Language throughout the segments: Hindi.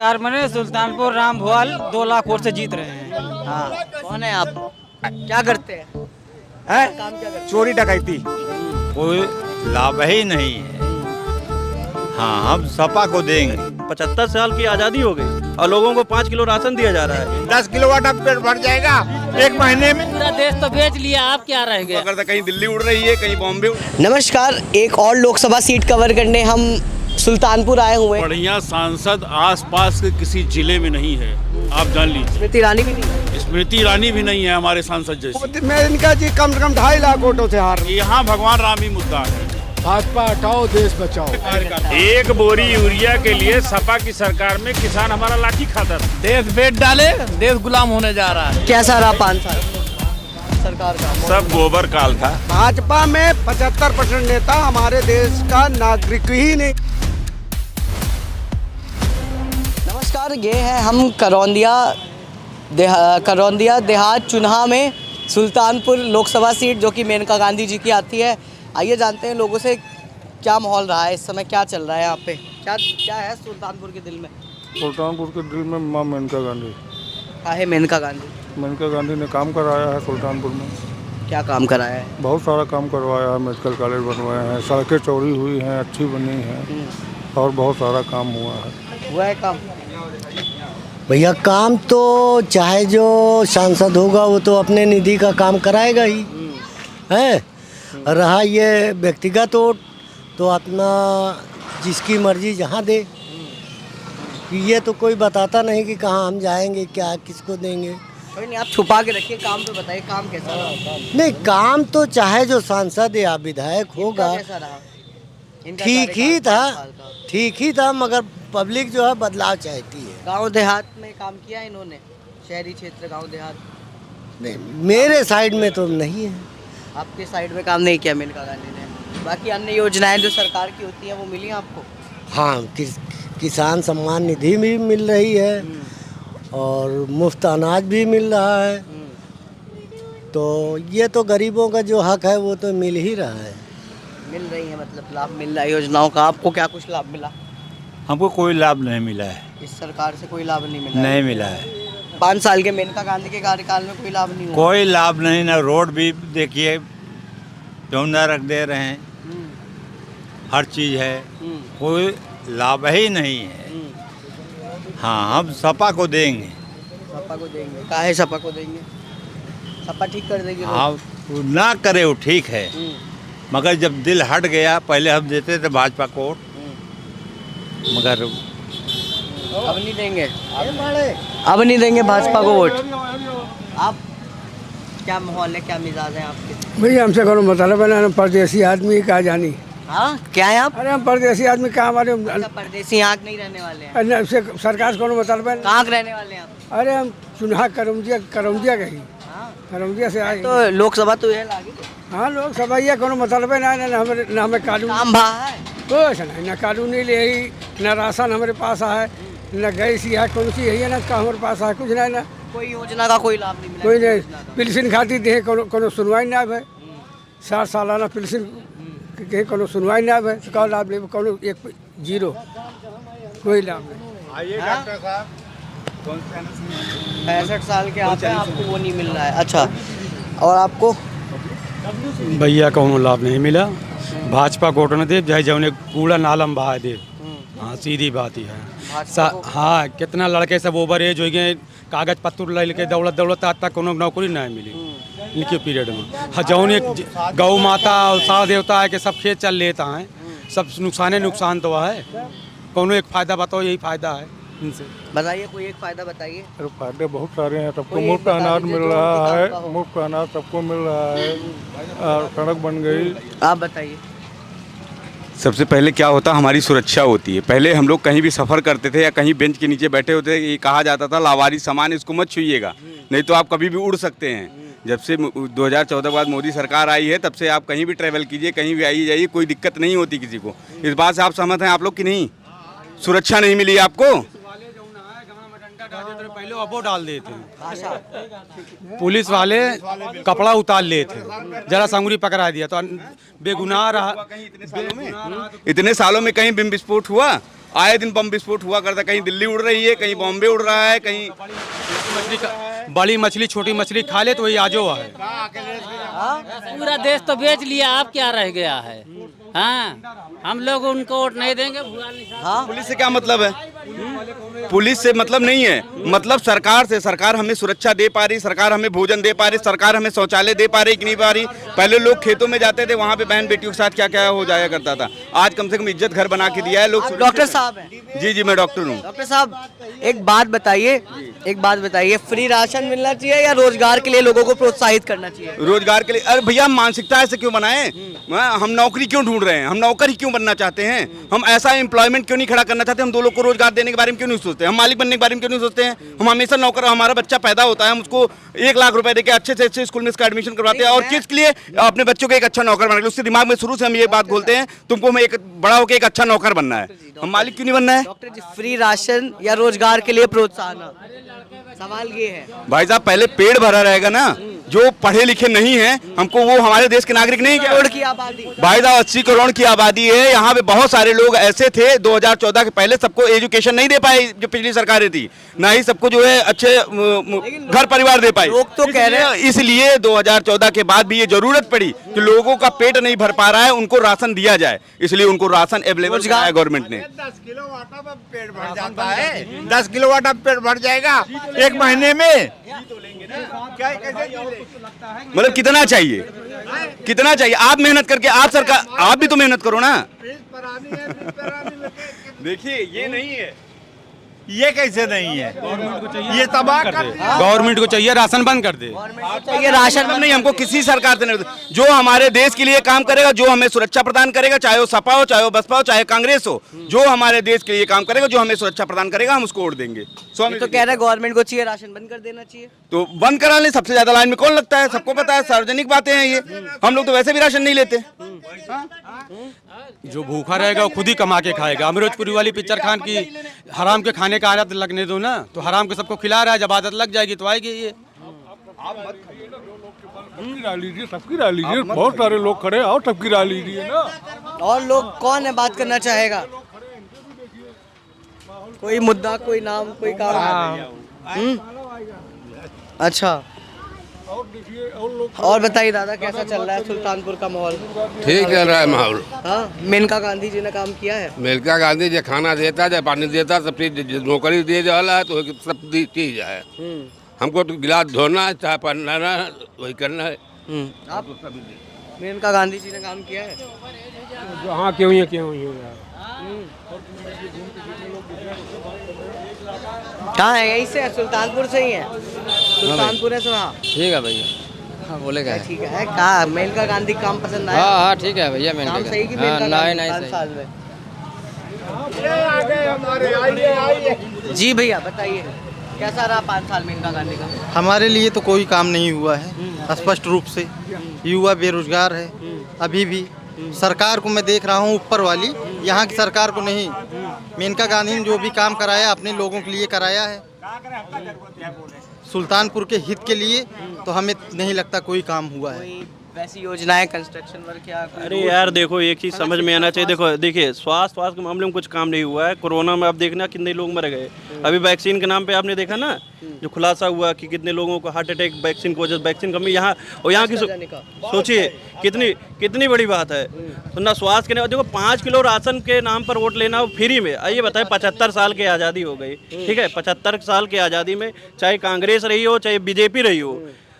कार मैंने सुल्तानपुर राम भुआल 2 लाख वोट से जीत रहे हैं। हाँ, कौन है आप? क्या करते हैं? काम क्या करते चोरी डकैती कोई लाभ ही नहीं है। हाँ, हम सपा को देंगे। 75 साल की आज़ादी हो गई और लोगों को 5 किलो राशन दिया जा रहा है। 10 किलोवाट अब पेट भर जाएगा एक महीने में। पूरा देश तो बेच लिया, आप क्या रहेंगे? अगर तो कहीं दिल्ली उड़ रही है, कहीं बॉम्बे हैं? नमस्कार, एक और लोकसभा सीट कवर करने हम सुल्तानपुर आए हुए हैं। बढ़िया सांसद आसपास के किसी जिले में नहीं है, आप जान लीजिए। स्मृति ईरानी भी नहीं है। स्मृति ईरानी भी नहीं है हमारे सांसद जैसी। मैं इनका जी कम से कम 2.5 लाख वोटों से हार। यहाँ भगवान राम ही मुद्दा है। भाजपा हटाओ, देश बचाओ। एक बोरी यूरिया के लिए सपा की सरकार में किसान हमारा लाठी खाता था। देश बेच डाले, देश गुलाम होने जा रहा है। कैसा रहा 5 साल सरकार का? सब गोबर काल था। भाजपा में 75% नेता हमारे देश का नागरिक ही नहीं। नमस्कार, ये है हम करौंदिया देहात चुनाहा में सुल्तानपुर लोकसभा सीट जो कि मेनका गांधी जी की आती है। आइए जानते हैं लोगों से क्या माहौल रहा है इस समय, क्या चल रहा है यहाँ पे, क्या है सुल्तानपुर के दिल में? सुल्तानपुर के दिल में माँ मेनका गांधी। क्या है मेनका गांधी? मेनका गांधी ने काम कराया है सुल्तानपुर में। क्या काम कराया है? बहुत सारा काम करवाया है, मेडिकल कॉलेज बनवाए हैं, सड़कें चौड़ी हुई हैं, अच्छी बनी हैं और बहुत सारा काम हुआ है। हुआ है काम? भैया काम तो चाहे जो सांसद होगा वो तो अपने निधि का काम कराएगा ही है। रहा ये व्यक्तिगत वोट तो अपना जिसकी मर्जी जहाँ दे। ये तो कोई बताता नहीं कि कहाँ हम जाएंगे, क्या किसको देंगे। कोई नहीं, आप छुपा के रखिए। काम तो बताइए, काम कैसा रहा? नहीं, काम तो चाहे जो सांसद या विधायक होगा कैसा रहा? इनका ठीक ही कार्यकाल था, 5 साल का। ठीक ही था, मगर पब्लिक जो है बदलाव चाहती है। गांव देहात में काम किया इन्होंने? शहरी क्षेत्र, गांव देहात? नहीं, मेरे साइड में तो नहीं है। आपके साइड में काम नहीं किया मेनका गांधी ने? बाकी अन्य योजनाएं जो सरकार की होती हैं वो मिली आपको? हाँ, किसान सम्मान निधि भी मिल रही है और मुफ्त अनाज भी मिल रहा है। तो ये तो गरीबों का जो हक है वो तो मिल ही रहा है। मिल रही है, मतलब लाभ मिल रहा है योजनाओं का। आपको क्या कुछ लाभ मिला? हमको कोई लाभ नहीं मिला है। इस सरकार से कोई लाभ नहीं मिला? नहीं मिला है। 5 साल के मेनका गांधी के कार्यकाल में कोई लाभ नहीं हुआ? कोई लाभ नहीं, ना रोड भी देखिए चौंदा रख दे रहे हैं, हर चीज़ है, कोई लाभ ही नहीं है। हाँ, हम सपा को देंगे। सपा को देंगे? काहे सपा को देंगे? सपा ठीक कर देगी? हाँ, वो ना करे वो ठीक है, मगर जब दिल हट गया, पहले हम देते थे भाजपा को वोट, मगर अब नहीं देंगे? अब नहीं देंगे भाजपा को वोट? आप क्या माहौल है, क्या मिजाज है आपके? भैया हमसे करो मतलब है ना, परदेसी आदमी कहाँ जानी। हाँ, क्या है आप? अरे हम परदेसी आदमी कहाँ हमारे अच्छा, परदेसी यहाँ के नहीं रहने वाले हैं? सरकार से कोनो मतलब है। कहाँ के रहने वाले हैं आप? अरे हम चुनाव करौंदिया कहीं, हाँ, करौंदिया से आए। तो लोकसभा तो ये लागे। हाँ, लोग सब ये कोनो मतलब है ना हमें कानून काम भा है? कुछ नहीं, ना कानूनी ले ना राशन हमारे पास है, ना गैस है, कौन सी है ना का हमारे पास है, कुछ नहीं ना। कोई योजना का कोई लाभ नहीं मिला? कोई नहीं, योजना का? पेंशन खाती दे कोनो सुनवाई ना है। 60 सालाना पेंशन के कोनो सुनवाई ना है, तो कौन लाभ ले, कोनो एक जीरो, कोई लाभ नहीं। आइए डॉक्टर साहब, 65 साल के आप हैं, आपको वो नहीं मिल रहा है? अच्छा, और आपको? भैया कौनो लाभ नहीं मिला। भाजपा को वोट न दे, चाहे जौने कूड़ा नालम बहा दे। हाँ, सीधी बात ही है। हाँ, कितना लड़के सब ओवर एज हो गए, कागज पत्तर लेके दौलत आज तक कोनो नौकरी नहीं मिली इनके पीरियड में। हाँ, जौन गौ माता और सारा देवता है कि सब खेत चल लेता है, सब नुकसान तो है। कोनो एक फ़ायदा बताओ, यही फ़ायदा है इनसे। बताइए, कोई एक फायदा बताइए। अरे फायदे बहुत सारे हैं, सबको कोई एक मुफ्त बता अनाज दीजिए मिल जो रहा उनके है, काम का हो। मुफ्त अनाज सबको मिल रहा है, और सड़क बन गई। आप बताइए। सबसे पहले क्या होता, हमारी सुरक्षा होती है। पहले हम लोग कहीं भी सफ़र करते थे या कहीं बेंच के नीचे बैठे होते, ये कहा जाता था लावारिस सामान इसको मत छुइएगा, नहीं तो आप कभी भी उड़ सकते हैं। जब से 2014 के बाद मोदी सरकार आई है, तब से आप कहीं भी ट्रैवल कीजिए, कहीं भी आइए जाइए, कोई दिक्कत नहीं होती किसी को। इस बात से आप सहमत हैं आप लोग कि नहीं? सुरक्षा नहीं मिली आपको? पहले अबो डाल देते हैं, पुलिस वाले कपड़ा उतार लेते थे, जरा संगुरी पकड़ा दिया तो बेगुनाह रहा। इतने सालों में कहीं बम विस्फोट हुआ? आए दिन बम विस्फोट हुआ करता, कहीं दिल्ली उड़ रही है, कहीं बॉम्बे उड़ रहा है, कहीं बड़ी मछली छोटी मछली खा ले तो वही आजो है। पूरा देश तो बेच लिया, अब क्या रह गया है? हाँ, हम लोग उनको वोट नहीं देंगे। पुलिस से क्या मतलब है? पुलिस से मतलब नहीं है, मतलब सरकार से। सरकार हमें सुरक्षा दे पा रही, सरकार हमें भोजन दे पा रही, सरकार हमें शौचालय दे पा रही कि नहीं पा रही? पहले लोग खेतों में जाते थे, वहाँ पे बहन बेटियों के साथ क्या क्या हो जाया करता था। आज कम से कम इज्जत घर बना के दिया है लोग। डॉक्टर साहब हैं? जी जी, मैं डॉक्टर हूँ। डॉक्टर साहब एक बात बताइए, फ्री राशन मिलना चाहिए या रोजगार के लिए लोगों को प्रोत्साहित करना चाहिए? रोजगार के लिए? अरे भैया, मानसिकता ऐसे क्यों बनाए? हम नौकरी क्यों ढूंढ रहे हैं? हम नौकरी क्यों बनना चाहते हैं? हम ऐसा एम्प्लॉयमेंट क्यों नहीं खड़ा करना चाहते? हम दो लोग को रोजगार देने के बारे में क्यों नहीं सोचते? हम मालिक बनने के बारे में क्यों नहीं सोचते हैं? हम हमेशा नौकर, हमारा बच्चा पैदा होता है, हम उसको 1 लाख रुपए देके अच्छे से अच्छे स्कूल में इसका एडमिशन करवाते हैं। और किस लिए? अपने बच्चों को एक अच्छा नौकर बनाने के लिए। उसके दिमाग में शुरू से हम ये बात बोलते हैं, तुमको हमें एक बड़ा होकर एक अच्छा नौकर बनना है, हम मालिक क्यों नहीं बनना है? डॉक्टर जी, फ्री राशन या रोजगार के लिए प्रोत्साहन, सवाल ये है। भाई साहब, पहले पेड़ भरा रहेगा ना। जो पढ़े लिखे नहीं है, हमको वो हमारे देश के नागरिक नहीं क्या? करोड़ की आबादी, भाई साहब 80 करोड़ की आबादी है। यहाँ पे बहुत सारे लोग ऐसे थे 2014 के पहले, सबको एजुकेशन नहीं दे पाई जो पिछली सरकारें थी, ना ही सबको जो है अच्छे घर परिवार दे पाई। लोग तो कह रहे हैं, इसलिए 2014 के बाद भी ये जरूरत पड़ी कि लोगों का पेट नहीं भर पा रहा है, उनको राशन दिया जाए, इसलिए उनको राशन अवेलेबल कराया गवर्नमेंट ने। 10 किलो आटा में पेट भर जाता है, 10 किलो आटा पेट भर जाएगा एक महीने में। मतलब कितना चाहिए? कितना चाहिए? आप मेहनत करके, आप सरकार, आप भी तो मेहनत करो ना। देखिए, ये नहीं है, ये कैसे नहीं है? ये तबाह कर दिया। गवर्नमेंट को चाहिए राशन बंद कर दे। चाहिए राशन नहीं, हमको किसी सरकार से नहीं। जो हमारे देश के लिए काम करेगा, जो हमें सुरक्षा प्रदान करेगा, चाहे वो सपा हो, चाहे वो बसपा हो, चाहे कांग्रेस हो, जो हमारे देश के लिए काम करेगा, जो हमें सुरक्षा प्रदान करेगा, हम उसको वोट देंगे। तो कह रहे हैं गवर्नमेंट को चाहिए राशन बंद कर देना चाहिए। तो बंद करा लें, सबसे ज्यादा लाइन में कौन लगता है? सबको पता है, सार्वजनिक बातें हैं ये। हम लोग तो वैसे भी राशन नहीं लेते। जो भूखा रहेगा वो खुद ही कमा के खाएगा। अमरोजपुरी वाली पिक्चर खान की हराम के खाने का आदत लगने दो ना, तो हराम के सबको खिला रहा है, जब आदत लग जाएगी तो आएगी ये। सबकी राय लीजिए, बहुत सारे लोग खड़े, और सबकी राय लीजिए ना। और लोग कौन है बात करना चाहेगा? कोई मुद्दा, कोई नाम, कोई काम? अच्छा, और बताइए दादा, कैसा चल रहा है सुल्तानपुर का माहौल? ठीक चल रहा है माहौल। हाँ, मेनका गांधी जी ने काम किया है। मेनका गांधी जी खाना देता है, पानी देता, सब चीज नौकरी दे जाला है, तो सब चीज है। हमको तो गिलास धोना है, चाय पहनना है, वही करना है। आप मेनका गांधी जी ने काम किया है? हाँ, क्यों ही क्यों ही कहाँ है? यहीं से है, सुल्तानपुर से ही है। सुल्तानपुर है सुना? ठीक है भैया, हाँ बोले क्या ठीक है। कहा मेनका गांधी काम पसंद आया? हाँ ठीक है भैया, मैंने काम सही की मेनका गांधी 5 साल में? जी भैया बताइए, कैसा रहा 5 साल मेनका गांधी का? हमारे लिए तो कोई काम नहीं हुआ है, स्पष्ट रूप से। युवा बेरोजगार है अभी भी। सरकार को मैं देख रहा हूँ ऊपर वाली, यहाँ की सरकार को नहीं। मेनका गांधी ने जो भी काम कराया अपने लोगों के लिए कराया है, सुल्तानपुर के हित के लिए, तो हमें नहीं लगता कोई काम हुआ है। वैसी योजनाएं, कंस्ट्रक्शन वर्क या? अरे यार देखो, एक ही समझ में आना चाहिए। देखिए स्वास्थ्य के मामले में कुछ काम नहीं हुआ है। कोरोना में आप देखना कितने लोग मर गए। अभी वैक्सीन के नाम पे आपने देखा ना, जो खुलासा हुआ कि कितने लोगों को हार्ट अटैक वैक्सीन की वजह से, वैक्सीन कमी यहाँ और यहाँ की। सोचिए कितनी बड़ी बात है। तो ना स्वास्थ्य के, देखो 5 किलो राशन के नाम पर वोट लेना फ्री में। आइए बताएं, 75 साल की आज़ादी हो गई, ठीक है? 75 साल की आज़ादी में चाहे कांग्रेस रही हो चाहे बीजेपी रही हो,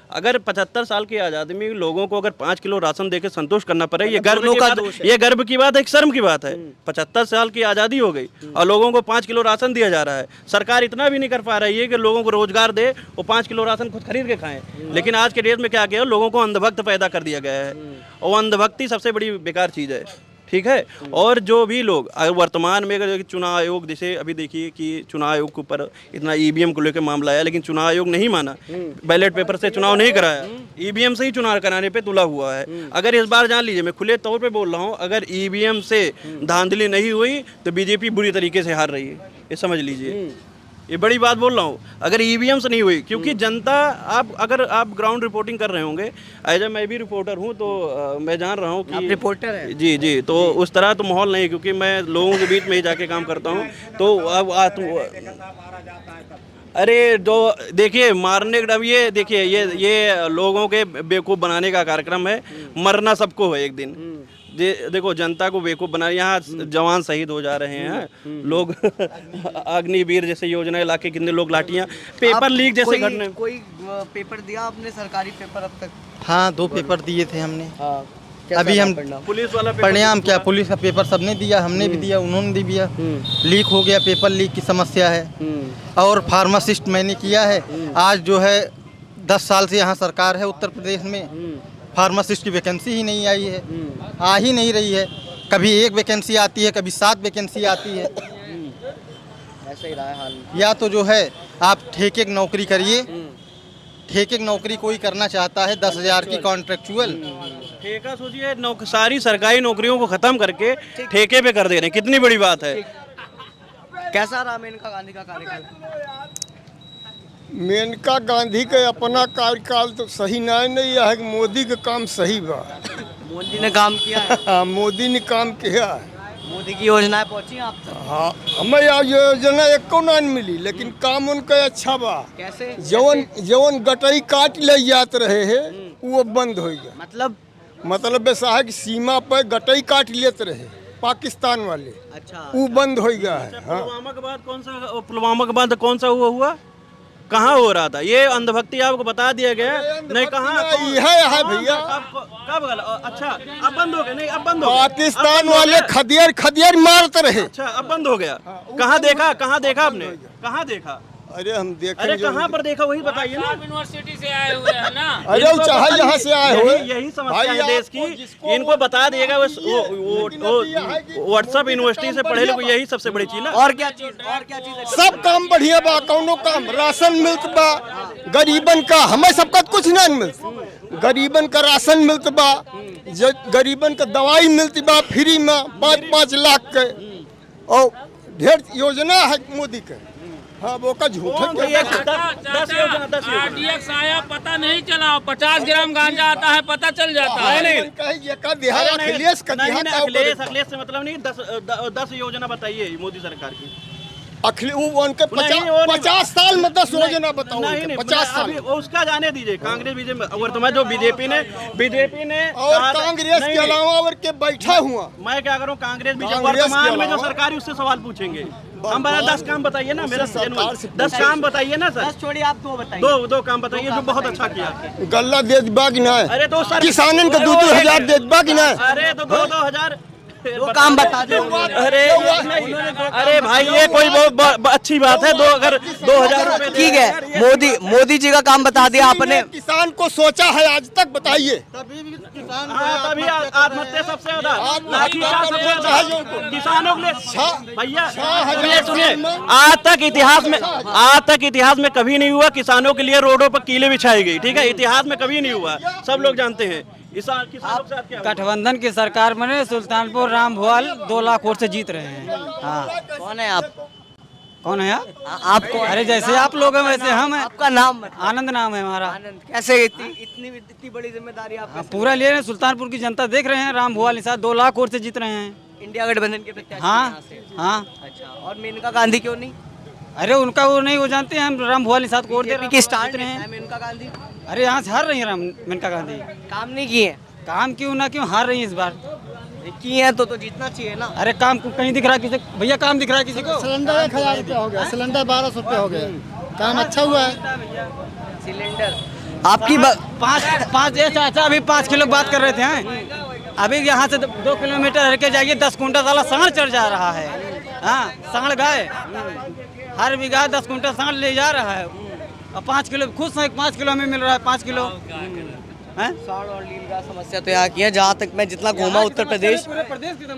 अगर 75 साल की आज़ादी में लोगों को अगर 5 किलो राशन देकर संतोष करना पड़े, ये गर्व की बात है। ये गर्व की बात है, एक शर्म की बात है। 75 साल की आज़ादी हो गई और लोगों को 5 किलो राशन दिया जा रहा है। सरकार इतना भी नहीं कर पा रही है कि लोगों को रोजगार दे और 5 किलो राशन खुद खरीद के खाएं। लेकिन आज के डेट में क्या किया, लोगों को अंधभक्त पैदा कर दिया गया है, और अंधभक्ति सबसे बड़ी बेकार चीज़ है, ठीक है? और जो भी लोग वर्तमान में अगर चुनाव आयोग, जैसे अभी देखिए कि चुनाव आयोग के ऊपर इतना ईवीएम को लेकर मामला आया, लेकिन चुनाव आयोग नहीं माना, बैलेट पेपर से चुनाव नहीं कराया, ईवीएम से ही चुनाव कराने पे तुला हुआ है। अगर इस बार जान लीजिए, मैं खुले तौर पे बोल रहा हूँ, अगर ईवीएम से धांधली नहीं हुई तो बीजेपी बुरी तरीके से हार रही है, ये समझ लीजिए। ये बड़ी बात बोल रहा हूँ। अगर ईवीएम से नहीं हुई, क्योंकि जनता, अगर आप ग्राउंड रिपोर्टिंग कर रहे होंगे, एज ए मैं भी रिपोर्टर हूँ, तो मैं जान रहा हूँ कि आप रिपोर्टर हैं? जी जी, तो उस तरह तो माहौल नहीं, क्योंकि मैं लोगों के बीच में ही जाके काम करता हूँ। तो अब अरे जो देखिए मारने का, ये देखिए ये लोगों के बेवकूफ़ बनाने का कार्यक्रम है। मरना सबको है एक दिन। देखो जनता को बेवकूफ़ बना, यहाँ जवान शहीद हो जा रहे हैं लोग। अग्निवीर जैसे योजना ला के कितने लोग लाठियाँ, पेपर लीक जैसे घटने। कोई पेपर दिया आपने, सरकारी पेपर अब तक? हाँ 2 पेपर दिए थे हमने। कैसा अभी हम पुलिस वाला परिणाम क्या, पुलिस का पेपर सबने दिया, हमने भी दिया, उन्होंने भी दिया। लीक हो गया, पेपर लीक की समस्या है। और फार्मासिस्ट मैंने किया है। आज जो है 10 साल से यहाँ सरकार है उत्तर प्रदेश में, फार्मासिस्ट की वैकेंसी ही नहीं आई है, आ ही नहीं रही है। कभी 1 वैकेंसी आती है, कभी 7 वैकेंसी आती है। ऐसा ही रहा है हाल। या तो जो है आप ठेके की नौकरी करिए, ठेके की नौकरी कोई करना चाहता है 10,000 की कॉन्ट्रेक्चुअल। ठेका सोचिए, सारी सरकारी नौकरियों को खत्म करके ठेके पे कर दे रहे हैं, कितनी बड़ी बात है। कैसा रहा मेनका गांधी का कार्यकाल? मेनका गांधी के अपना कार्यकाल तो सही नहीं है कि मोदी के काम सही बा। मोदी ने काम किया है? हाँ, मोदी ने काम किया है। मोदी की योजनाएं पहुंची आप तक? हाँ, हमें योजना एको नहीं मिली, लेकिन काम उनका अच्छा बा। कैसे? जवन गटई काट ले जात रहे है वो बंद हो गया। मतलब वैसा है कि सीमा पर गटई काट लेते रहे पाकिस्तान वाले। अच्छा, वो बंद हो गया है। हाँ। पुलवामा के बाद कौन सा हुआ? कहाँ हो रहा था? ये अंधभक्ति आपको बता दिया गया नहीं? कहाँ है भैया? कब? अच्छा, अब बंद हो गया? नहीं, अब बंद हो गया। पाकिस्तान वाले खदियर मारते रहे। अच्छा, अब बंद हो गया। कहाँ देखा आपने? कहाँ देखा? अरे हम देखें। अरे कहाँ पर देखा वही बताइए ना। यूनिवर्सिटी से आए हुए हैं ना। अरे चाहे यहाँ से आए हुए, यही समस्या है देश की। इनको बता दिएगा व्हाट्सएप यूनिवर्सिटी से पढ़े लोग, यही सबसे बड़ी चीज ना। और क्या चीज? सब काम बढ़िया बा, कौनो काम राशन मिलत बा गरीबन का, हमें सबका कुछ नहीं मिलता। गरीबन का राशन मिलत बा, गरीबन का दवाई मिलती बा फ्री में 5-5 लाख के, और ढेर योजना है मोदी के। हाँ, वो का झूठ है। 10 RDX आया, पता नहीं चला। 50 ग्राम गांजा आता है, पता चल जाता है। अखिलेश से मतलब नहीं। 10 योजना बताइए मोदी सरकार की। उनके 50 साल में 10 योजना बताओ। 50 साल उसका जाने दीजिए। कांग्रेस बीजेपी वर्तमान जो बीजेपी ने और कांग्रेस के अलावा और के बैठा हुआ। मैं क्या करूं? कांग्रेस बीजेपी वर्तमान में जो सरकारी, उससे सवाल पूछेंगे हम। 10 काम बताइए ना मेरा। 10 काम बताइए ना सर। 10 छोड़िए, आप 2 बताइए। 2 काम बताइए जो बहुत अच्छा किया। गल्ला दे दिबा कि नहीं? अरे तो सर, किसानन का 2-2 हजार दे दिबा कि नहीं? अरे तो 2-2 हजार काम बता दो। अरे भाई, ये कोई बहुत अच्छी बात है। अगर 2,000 रुपए ठीक है, मोदी जी का काम बता दिया आपने। किसान को सोचा है आज तक? बताइए। तभी आत्महत्या सबसे ज्यादा, किसानों के लिए। भैया सुनिए, आज तक इतिहास में कभी नहीं हुआ किसानों के लिए रोडों पर कीलें बिछाई गई। ठीक है, इतिहास में कभी नहीं हुआ, सब लोग जानते हैं। गठबंधन की सरकार में सुल्तानपुर राम भुआल 2 लाख वोट से जीत रहे हैं। हाँ। कौन है आप? कौन है आपको? अरे जैसे आप लोग हैं वैसे हम हैं। आपका नाम? आनंद नाम है हमारा। आनंद। कैसे इतनी बड़ी जिम्मेदारी आप? पूरा ले रहे हैं। सुल्तानपुर की जनता देख रहे हैं, राम भुआल निषाद 2 लाख वोट से जीत रहे हैं। इंडिया गठबंधन के प्रत्याशी। हाँ। अच्छा, और मेनका गांधी क्यों नहीं? अरे उनका वो नहीं, वो जानते हैं हम राम भुआल निषाद को वोट दे रहे हैं। मेनका गांधी अरे यहाँ से हार रही है मेनका गांधी। काम नहीं किए? काम क्यों ना क्यों हार रही है इस बार। किए हैं तो जीतना चाहिए ना। अरे काम कहीं दिख रहा है किसी? भैया काम दिख रहा है किसी को? सिलेंडर 1,000 रुपया हो गया, सिलेंडर 1,200 रुपया हो गया। काम अच्छा हुआ है। सिलेंडर आपकी 5 चाचा अभी 5 किलो बात कर रहे थे हैं। अभी यहाँ से 2 किलोमीटर हट के जाइए, 10 कुंटल वाला सांड चढ़ जा रहा है। हाँ, सांड गाय हर बीघा 10 कुंटल सांड ले जा रहा है। और 5 किलो खुश है, 5 किलो में मिल रहा है। 5 किलो सांड और नीलगाय समस्या तो यहाँ की है। जहाँ तक मैं जितना घूमा उत्तर प्रदेश,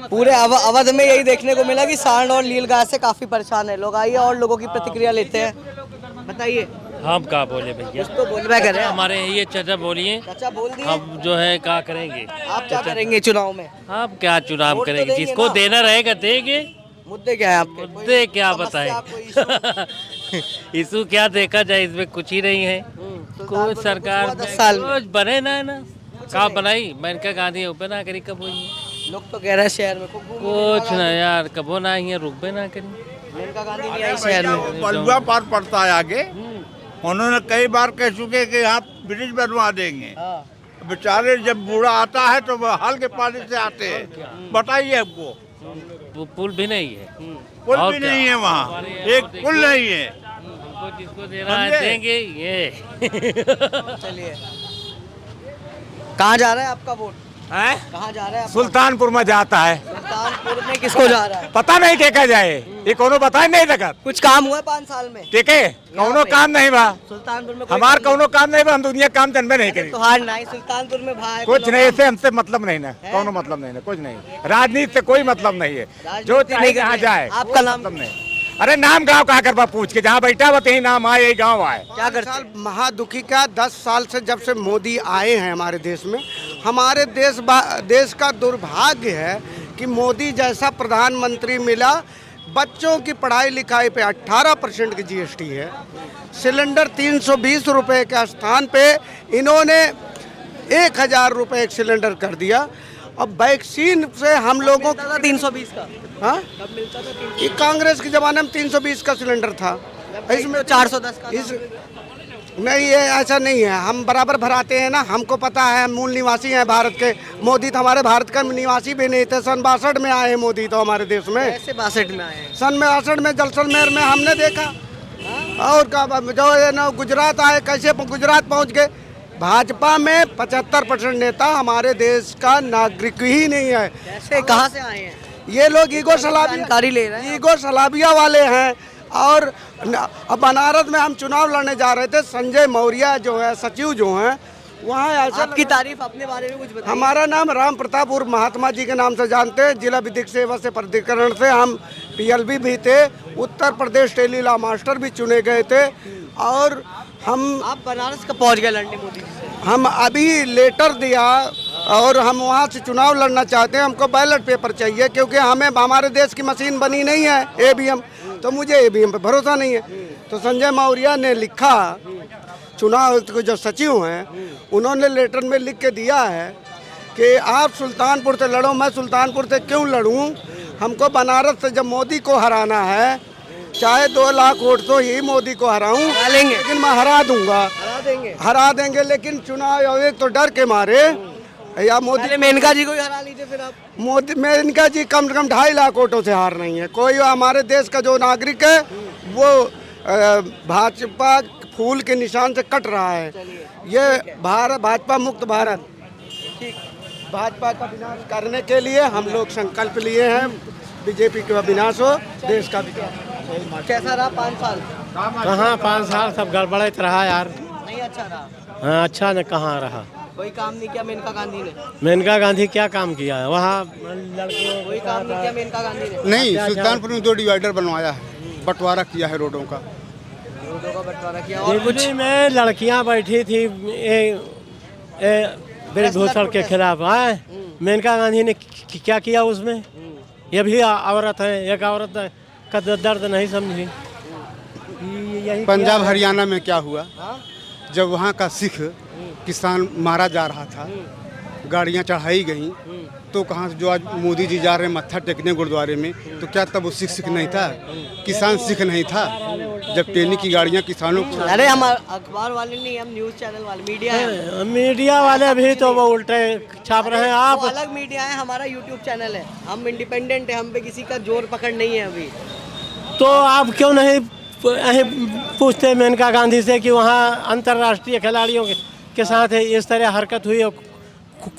पूरे अवध में यही देखने को मिला कि सांड और नीलगाय से काफी परेशान है लोग। आइए और लोगों की प्रतिक्रिया लेते हैं। बताइए। हम क्या बोले भैया? तो बोलबे करें हमारे ये चाचा बोलिए। चाचा बोल दिए। अब जो है क्या करेंगे? आप क्या करेंगे चुनाव में? आप क्या चुनाव करेंगे? जिसको देना रहेगा देंगे। मुद्दे क्या है आपके? मुद्दे क्या समस्या, बताएं? इशू क्या देखा जाए, इसमें कुछ ही नहीं है। कुछ सरकार 10 साल में कुछ बने ना कहाँ बनाई, मेनका गांधी ऊपर ना करी, कब हुई है? लोग तो कह रहे हैं शहर में कुछ ना यार, कबो ना ही है, रुकबे ना करी। मेनका गांधी नहीं आई शहर में। बलुआ पार पड़ता है आगे, उन्होंने कई बार कह चुके कि यहाँ ब्रिज बनवा देंगे। बेचारे जब बूढ़ा आता है तो वह हल के पानी से आते हैं। बताइए हमको, वो पुल भी नहीं है, पुल और भी क्या? नहीं है वहाँ, एक पुल नहीं है। हमको जिसको देना है देंगे ये। चलिए, कहाँ जा रहा है आपका वोट? कहाँ जा रहा है? सुल्तानपुर में जाता है। सुल्तानपुर में किसको जा रहा है? पता नहीं टेका जाए, ये कोनो बताए नहीं लगा। कुछ काम हुआ 5 साल में? टेके कोनो काम नहीं बा सुल्तानपुर में हमार कोनो काम नहीं बा, हम दुनिया काम जनबे नहीं करी। तो हार नहीं, सुल्तानपुर में भाई कुछ नहीं, इससे हमसे मतलब नहीं ना, कोनो मतलब नहीं ना, कुछ नहीं। राजनीति से कोई मतलब नहीं है, जो चाहे जहाँ जाए। आपका नाम? मतलब नहीं। अरे नाम गाँव कहाँ करवा पूछ के, जहाँ बैठा हुआ यही नाम आए, यही गाँव आए। क्या करते? महादुखी का 10 साल से जब से मोदी आए हैं हमारे देश में, हमारे देश का दुर्भाग्य है कि मोदी जैसा प्रधानमंत्री मिला। बच्चों की पढ़ाई लिखाई पे 18% की जीएसटी है। सिलेंडर 320 रुपए के स्थान पे इन्होंने 1000 रुपए एक सिलेंडर कर दिया। अब वैक्सीन से हम लोगों को 320 का, हाँ, कब मिलता था? 320 ये कांग्रेस के ज़माने में 320 का सिलेंडर था। इसमें 410 का इस नहीं, ये ऐसा नहीं है, हम बराबर भराते हैं ना, हमको पता है, हम मूल निवासी हैं भारत के। मोदी तो हमारे भारत का निवासी भी नहीं थे, सन 62 में आए हैं मोदी तो हमारे देश में। ऐसे 62 में आए हैं? सन 62 में जैसलमेर में हमने देखा। और का जो ये ना गुजरात आए, कैसे गुजरात पहुंच गए। भाजपा में 75% नेता हमारे देश का नागरिक ही नहीं है। कैसे, कहाँ से आए हैं ये लोग? ईगो जानकारी ले रहे हैं। ईगो सलाबिया वाले हैं। और अब बनारस में हम चुनाव लड़ने जा रहे थे, संजय मौर्य जो है सचिव जो हैं, वहाँ ऐसा आपकी तारीफ अपने बारे में कुछ बताइए। हमारा नाम राम प्रताप उर्फ महात्मा जी के नाम से जानते हैं। जिला विधिक सेवा से प्राधिकरण से हम पीएलबी भी थे, उत्तर प्रदेश टेलीला मास्टर भी चुने गए थे। और हम आप बनारस कब पहुंच गए लड़ने मोदी जी से? हम अभी लेटर दिया और हम वहाँ से चुनाव लड़ना चाहते हैं। हमको बैलेट पेपर चाहिए क्योंकि हमें हमारे देश की मशीन बनी नहीं है ईवीएम, तो मुझे ईवीएम पे भरोसा नहीं है। तो संजय मौर्य ने लिखा, चुनाव के जो सचिव हैं उन्होंने लेटर में लिख के दिया है कि आप सुल्तानपुर से लड़ो। मैं सुल्तानपुर से क्यों लड़ूं? हमको बनारस से जब मोदी को हराना है, चाहे 2 लाख वोट तो ही मोदी को हराऊं, लेकिन मैं हरा दूंगा। हरा देंगे लेकिन चुनाव आयोग तो डर के मारे, या मोदी मेनका जी को ही हरा लीजिए फिर आप। मोदी मेनका जी कम से कम 2.5 लाख वोटों से हार नहीं है। कोई हमारे देश का जो नागरिक है वो भाजपा फूल के निशान से कट रहा है। ये भारत भाजपा मुक्त भारत, भाजपा का विनाश करने के लिए हम लोग संकल्प लिए हैं। बीजेपी का विनाश हो, देश का विकास। कैसा रहा 5 साल? कहाँ 5 साल सब गड़बड़त रहा यार। नहीं अच्छा रहा? हाँ, अच्छा न कहाँ रहा। कोई काम नहीं किया मेनका गांधी ने? मेनका गांधी क्या काम किया है वहाँ? लड़कियों कोई काम नहीं किया मेनका गांधी ने? नहीं, सुल्तानपुर में 2 डिवाइडर बनवाया है, बंटवारा किया है रोडों का। रोडों का बंटवारा किया। और कुछ दिल्ली में लड़कियाँ बैठी थी ब्रजभूषण के खिलाफ। मेनका गांधी ने क्या किया उसमें? ये भी औरत है, एक औरत का दर्द नहीं समझी। यही पंजाब हरियाणा में क्या हुआ, जब वहाँ का सिख किसान मारा जा रहा था, गाड़ियाँ चढ़ाई गई, तो कहाँ से जो आज मोदी जी जा रहे हैं मत्था टेकने गुरुद्वारे में, तो क्या तब वो सिख नहीं था? किसान सिख नहीं था? जब ट्रेन की गाड़ियाँ किसानों को। अरे हम अखबार वाले नहीं, हम न्यूज चैनल वाले, मीडिया है। मीडिया वाले भी तो वो उल्टे छाप रहे हैं। आप अलग मीडिया है, हमारा यूट्यूब चैनल है, हम इंडिपेंडेंट है, हम पे किसी का जोर पकड़ नहीं है अभी। तो आप क्यों नहीं पूछते मेनका गांधी से कि वहाँ अंतर्राष्ट्रीय खिलाड़ियों के साथ इस तरह हरकत हुई और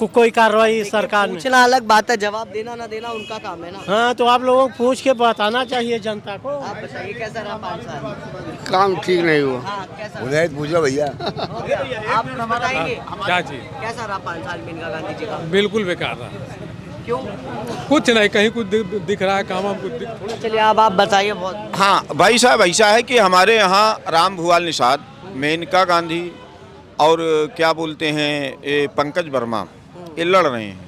कोई कार्रवाई सरकार ने? पूछना अलग बात है, जवाब देना ना देना उनका काम है ना। हाँ, तो आप लोगों को पूछ के बताना चाहिए जनता को। आप बताइए कैसा रहा 5 साल? काम ठीक नहीं हुआ। हाँ, कैसा? उन्हें पूछो भैया। आप बताएंगे क्या चीज? कैसा रहा 5 साल मेनका गांधी जी का? बिल्कुल बेकार रहा। क्यों? कुछ नहीं, कहीं कुछ दिख रहा है काम हम कुछ। चलिए अब आप बताइए। बहुत हाँ भाई साहब, ऐसा है कि हमारे यहाँ राम भुवाल निषाद, मेनका गांधी और क्या बोलते हैं ये पंकज वर्मा, ये लड़ रहे हैं।